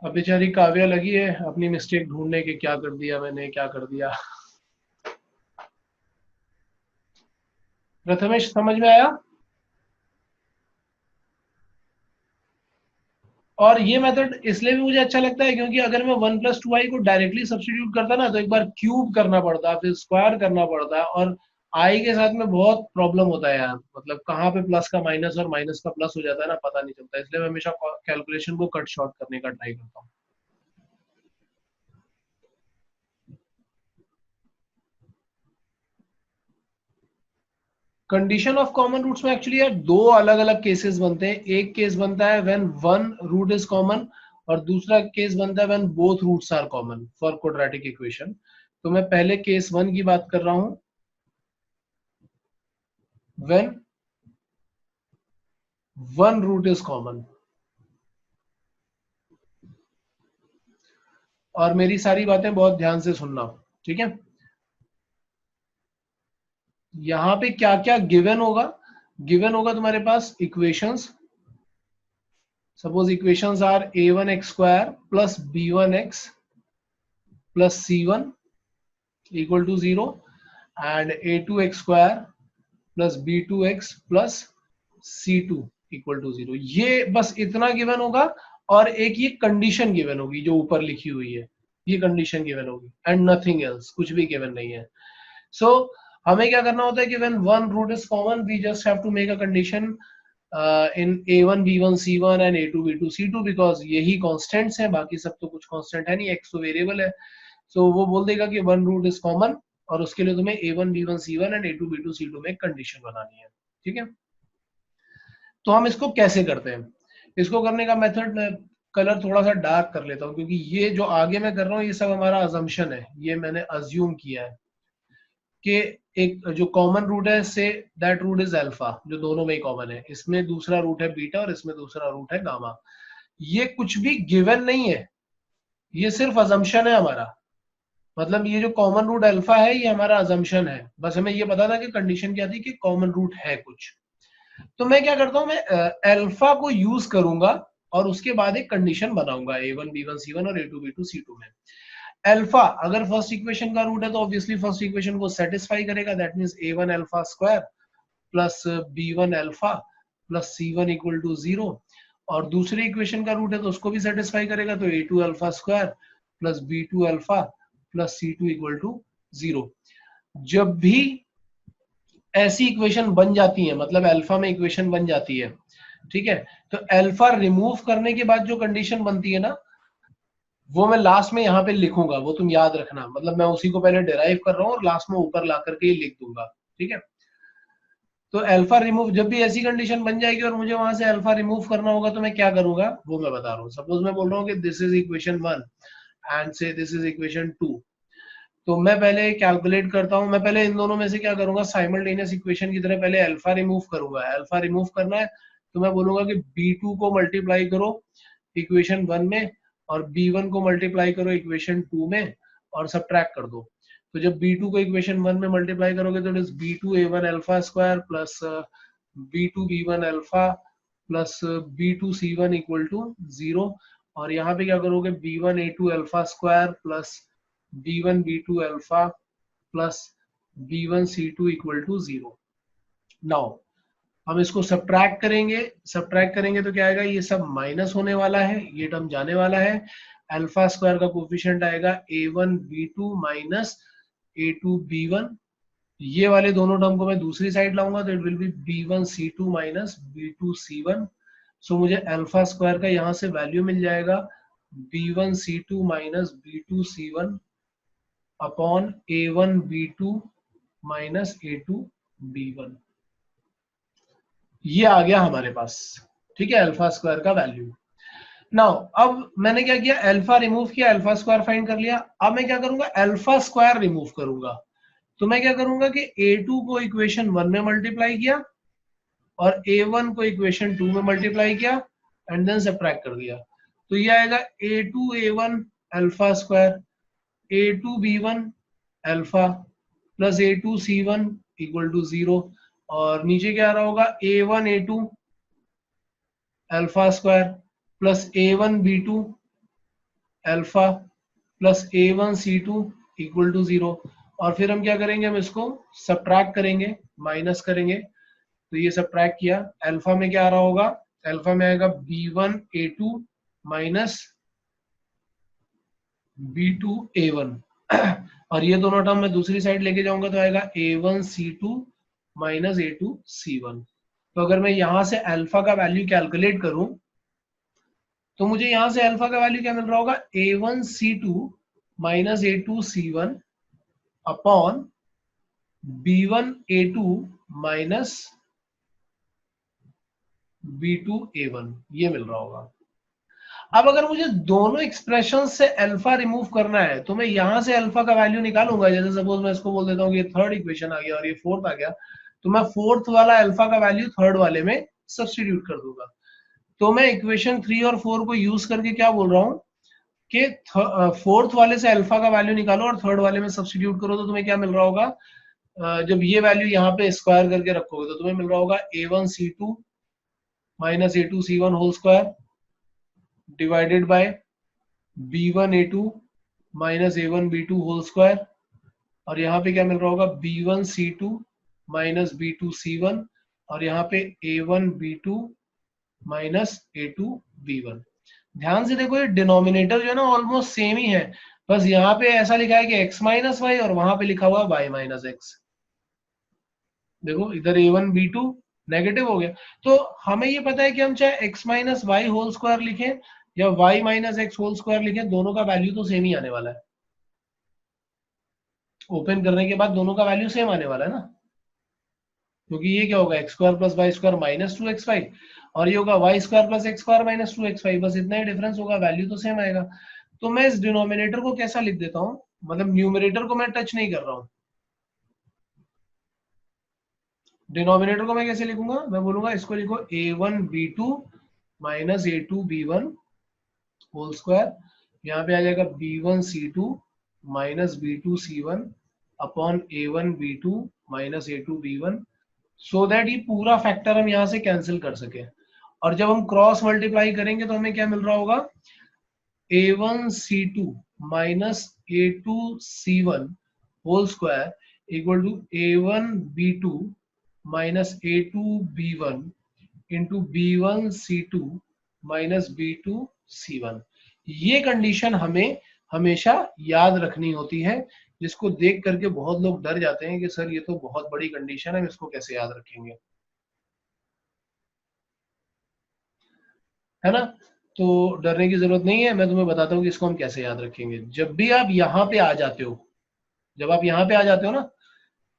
अब बेचारी काव्या लगी है अपनी मिस्टेक ढूंढने के, क्या कर दिया मैंने, क्या कर दिया। प्रथमेश समझ में आया? और ये मेथड इसलिए भी मुझे अच्छा लगता है क्योंकि अगर मैं 1 + 2i को डायरेक्टली सब्स्टिट्यूट करता ना तो एक बार क्यूब करना पड़ता, फिर स्क्वायर करना पड़ता, और आई के साथ में बहुत प्रॉब्लम होता है यार, मतलब कहाँ पे प्लस का माइनस और माइनस का प्लस हो जाता है ना, पता नहीं चलता। इसलिए मैं हमेशा कैलकुलेशन को कट शॉर्ट करने का ट्राई करता हूँ। कंडीशन ऑफ कॉमन रूट्स में एक्चुअली यार दो अलग अलग केसेस बनते हैं। एक केस बनता है when one root is common, और दूसरा केस बनता है when both roots are common for quadratic equation. तो मैं पहले केस वन की बात कर रहा हूं, when one root is common. और मेरी सारी बातें बहुत ध्यान से सुनना, ठीक है। यहां पे क्या क्या गिवन होगा, गिवन होगा तुम्हारे पास equations. Suppose equations are a1x square plus b1x plus c1 equal to 0 and a2x square plus b2x plus c2 equal to 0। ये बस इतना गिवन होगा, और एक ये कंडीशन गिवन होगी जो ऊपर लिखी हुई है, ये कंडीशन गिवन होगी एंड नथिंग एल्स, कुछ भी गिवन नहीं है। सो हमें क्या करना होता है कि when one root is common we just have to make a condition in a1 b1 c1 and a2 b2 c2, because यही कांस्टेंट्स हैं, बाकी सब तो कुछ कांस्टेंट है नहीं, x तो वेरिएबल है। सो वो बोल देगा कि वन रूट इज कॉमन, और उसके लिए तुम्हें a1 b1 c1 and a2 b2 c2 में कंडीशन बनानी है, ठीक है। तो हम इसको कैसे करते हैं, इसको करने का मेथड मैं कलर थोड़ा सा डार्क कर लेता हूँ, क्योंकि ये जो आगे मैं कर रहा हूँ ये सब हमारा अजम्पशन है, ये मैंने अज्यूम किया है कि एक जो कॉमन रूट है say that root is alpha, जो दोनों में ही कॉमन है, इसमें दूसरा रूट है बीटा और इसमें दूसरा रूट है गामा। ये कुछ भी गिवन नहीं है, ये सिर्फ अजम्पशन है हमारा। मतलब ये जो कॉमन रूट अल्फा है ये हमारा अजम्पशन है, बस हमें ये पता था कि कंडीशन क्या थी कि कॉमन रूट है कुछ। तो मैं क्या करता हूं, मैं अल्फा को यूज करूंगा और उसके बाद एक कंडीशन बनाऊंगा a1 b1 c1 और a2 b2 c2 में। अल्फा अगर फर्स्ट इक्वेशन का रूट है तो ऑब्वियसली फर्स्ट इक्वेशन को सेटिस्फाई करेगा, that means a1 alpha square plus b1 alpha plus c1 equal to 0, और दूसरी इक्वेशन का रूट है तो उसको भी सेटिस्फाई करेगा, तो a2 alpha square plus b2 alpha plus c2 equal to 0। जब भी ऐसी इक्वेशन बन जाती है, मतलब अल्फा में इक्वेशन बन जाती है, ठीक है, तो अल्फा रिमूव करने के बाद जो कंडीशन बनती है ना, वो मैं लास्ट में यहाँ पे लिखूंगा, वो तुम याद रखना। मतलब मैं उसी को पहले डिराइव कर रहा हूँ और लास्ट में ऊपर ला करके ही लिख दूंगा, ठीक है। तो अल्फा रिमूव, जब भी ऐसी कंडीशन बन जाएगी और मुझे वहां से अल्फा रिमूव करना होगा तो मैं क्या करूंगा वो मैं बता रहा हूँ। सपोज मैं बोल रहा हूँ कि दिस इज इक्वेशन 1 एंड से दिस इज इक्वेशन 2, तो मैं पहले कैलकुलेट करता हूं, मैं पहले इन दोनों में से क्या करूंगा, साइमल्टेनियस इक्वेशन की तरह पहले अल्फा रिमूव करूंगा। अल्फा रिमूव करना है तो मैं बोलूंगा कि b2 को मल्टीप्लाई करो इक्वेशन 1 में और b1 को मल्टीप्लाई करो इक्वेशन 2 में और सब्ट्रैक्ट कर दो। तो जब b2 को इक्वेशन 1 में मल्टीप्लाई करोगे तो it is b2 a1 alpha square plus b2 b1 alpha plus b2 c1 equal to 0, और यहाँ पे क्या करोगे b1 a2 alpha square plus b1 b2 alpha plus B1C2 equal to 0। Now हम इसको सब्ट्रैक्ट करेंगे तो क्या आएगा, ये सब माइनस होने वाला है, ये टर्म जाने वाला है, अल्फा स्क्वायर का कोफिशिएंट आएगा A1B2 माइनस A2B1, ये वाले दोनों टर्म को मैं दूसरी साइड लाऊंगा तो it will B B1C2 minus B2C1। सो मुझे अल्फा स्क्वायर का यहाँ से वैल्यू मिल जाएगा B1C2 minus B2C1 upon A1B2 minus A2B1। ये आ गया हमारे पास, ठीक है, अल्फा स्क्वायर का वैल्यू। नाउ अब मैंने क्या किया, अल्फा रिमूव किया, अल्फा स्क्वायर फाइंड कर लिया। अब मैं क्या करूंगा, अल्फा स्क्वायर रिमूव करूंगा। तो मैं क्या करूंगा कि A2 को इक्वेशन 1 में मल्टीप्लाई किया और A1 को इक्वेशन 2 में मल्टीप्लाई किया एंड देन सब्ट्रैक्ट कर दिया। तो ये आएगा A2A1 alpha square A2B1 alpha plus A2C1 equal to 0, और नीचे क्या आ रहा होगा A1A2 alpha square plus A1B2 alpha plus A1C2 equal to 0। और फिर हम क्या करेंगे, हम इसको सब्ट्रैक्ट करेंगे, माइनस करेंगे। तो ये सब्ट्रैक्ट किया, अल्फा में क्या आ रहा होगा, अल्फा में आएगा B1A2 माइनस B2A1 और ये दोनों टर्म मैं दूसरी साइड लेके जाऊंगा तो आएगा A1C2 माइनस A2C1। तो अगर मैं यहां से अल्फा का वैल्यू कैलकुलेट करूं तो मुझे यहां से अल्फा का वैल्यू क्या मिल रहा होगा, A1C2 minus A2C1 upon B1A2 minus B2A1, ये मिल रहा होगा। अब अगर मुझे दोनों एक्सप्रेशन से अल्फा रिमूव करना है तो मैं यहां से अल्फा का वैल्यू निकालूंगा। जैसे सपोज मैं इसको बोल देता हूँ कि थर्ड इक्वेशन आ गया और ये फोर्थ आ गया, तो मैं फोर्थ वाला अल्फा का वैल्यू थर्ड वाले में सब्स्टिट्यूट कर दूंगा। तो मैं इक्वेशन 3 और 4 को यूज करके क्या बोल रहा हूँ कि फोर्थ वाले से अल्फा का वैल्यू निकालो और थर्ड वाले में सब्स्टिट्यूट करो। तो तुम्हें क्या मिल रहा होगा, जब ये वैल्यू यहाँ पे स्क्वायर करके रखोगे तो तुम्हें मिल रहा होगा A1C2 minus A2C1 whole square divided by B1A2 minus A1B2 whole square, और यहाँ पे क्या मिल रहा होगा B1C2 माइनस B2C1, और यहाँ पे A1B2 माइनस A2B1। ध्यान से देखो, ये डिनोमिनेटर जो है ना ऑलमोस्ट सेम ही है, बस यहाँ पे ऐसा लिखा है कि x माइनस वाई और वहां पे लिखा हुआ y माइनस एक्स। देखो इधर A1B2 नेगेटिव हो गया, तो हमें ये पता है कि हम चाहे x minus Y whole square लिखें या y minus X whole square लिखें, दोनों का वैल्यू तो सेम ही आने वाला है। ओपन करने के बाद दोनों का वैल्यू सेम आने वाला है ना, क्योंकि ये क्या होगा x square plus Y square minus 2xy और ये होगा y square plus X square minus 2xy, बस इतना ही डिफरेंस होगा, वैल्यू तो सेम आएगा। तो मैं इस डिनोमिनेटर को कैसा लिख देता हूँ, मतलब न्यूमरेटर को मैं टच नहीं कर रहा हूँ, डिनोमिनेटर को मैं कैसे लिखूंगा, मैं बोलूंगा इसको लिखो A1B2 minus A2B1 whole square, यहाँ पे आ जाएगा B1C2 minus B2C1 upon A1B2 minus A2B1, so that ये पूरा फैक्टर हम यहाँ से कैंसिल कर सके। और जब हम क्रॉस मल्टीप्लाई करेंगे तो हमें क्या मिल रहा होगा, A1C2 minus A2C1 whole square equal to A1B2 minus A2B1 into B1C2 minus B2C1। ये कंडीशन हमें हमेशा याद रखनी होती है, जिसको देख करके बहुत लोग डर जाते हैं कि सर ये तो बहुत बड़ी कंडीशन है, इसको कैसे याद रखेंगे, है ना। तो डरने की जरूरत नहीं है, मैं तुम्हें बताता हूँ कि इसको हम कैसे याद रखेंगे। जब भी आप यहाँ पे आ जाते हो, जब आप यहाँ पे आ जाते हो ना,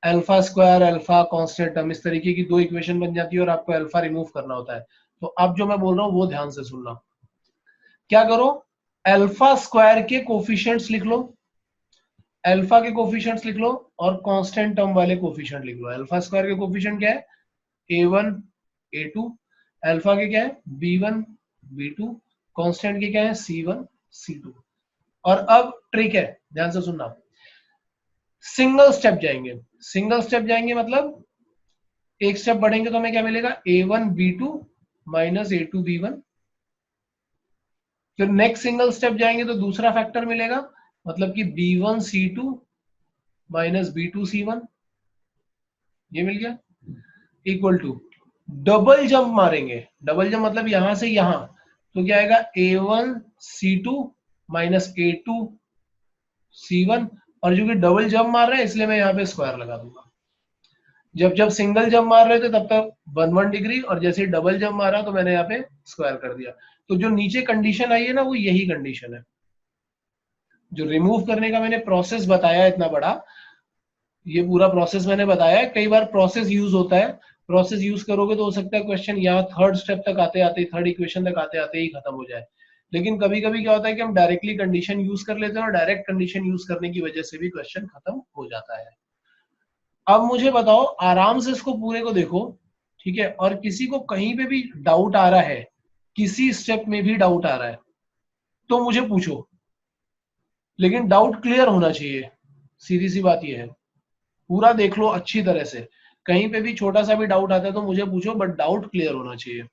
alpha square alpha constant term, इस तरीके की दो इक्वेशन बन जाती है और आपको अल्फा रिमूव करना होता है। तो अब जो मैं बोल रहा हूँ वो ध्यान से सुनना। क्या करो, अल्फा स्क्वायर के कोफिशिएंट्स लिख लो, अल्फा के कोफिशिएंट्स लिख लो और कांस्टेंट टर्म वाले कोफिशिएंट लिख लो। अल्फा स्क्वायर के कोफिशिएंट क्या है, A1 A2, अल्फा के क्या है B1 B2, कांस्टेंट के क्या है C1 C2। और अब ट्रिक है, ध्यान से सुनना, सिंगल स्टेप जाएंगे, सिंगल स्टेप जाएंगे मतलब एक स्टेप बढ़ेंगे तो हमें क्या मिलेगा, A1B2 माइनस A2B1। फिर नेक्स्ट सिंगल स्टेप जाएंगे तो दूसरा फैक्टर मिलेगा, मतलब कि B1C2 माइनस B2C1। ये मिल गया, इक्वल टू डबल जंप मारेंगे, डबल जंप मतलब यहां से यहां, तो क्या आएगा a1 c2 minus a2 c1, और जो कि डबल जंप मार रहे हैं इसलिए मैं यहाँ पे स्क्वायर लगा दूंगा। जब जब सिंगल जंप मार रहे थे तब तक 1 डिग्री, और जैसे डबल जंप मारा तो मैंने यहाँ पे स्क्वायर कर दिया। तो जो नीचे कंडीशन आई है ना वो यही कंडीशन है। जो रिमूव करने का मैंने प्रोसेस बताया इतना बड़ा, ये पूरा प्रोसेस मैंने बताया है। कई बार प्रोसेस यूज होता है, प्रोसेस यूज करोगे तो हो सकता है क्वेश्चन यहाँ थर्ड स्टेप तक आते आते, थर्ड इक्वेशन तक आते आते ही खत्म हो जाए। लेकिन कभी कभी क्या होता है कि हम डायरेक्टली कंडीशन यूज कर लेते हैं, और डायरेक्ट कंडीशन यूज करने की वजह से भी क्वेश्चन खत्म हो जाता है। अब मुझे बताओ, आराम से इसको पूरे को देखो, ठीक है, और किसी को कहीं पे भी डाउट आ रहा है, किसी स्टेप में भी डाउट आ रहा है तो मुझे पूछो, लेकिन डाउट क्लियर होना चाहिए। सीधी सी बात यह है, पूरा देख लो अच्छी तरह से, कहीं पे भी छोटा सा भी डाउट आता है तो मुझे पूछो, बट डाउट क्लियर होना चाहिए।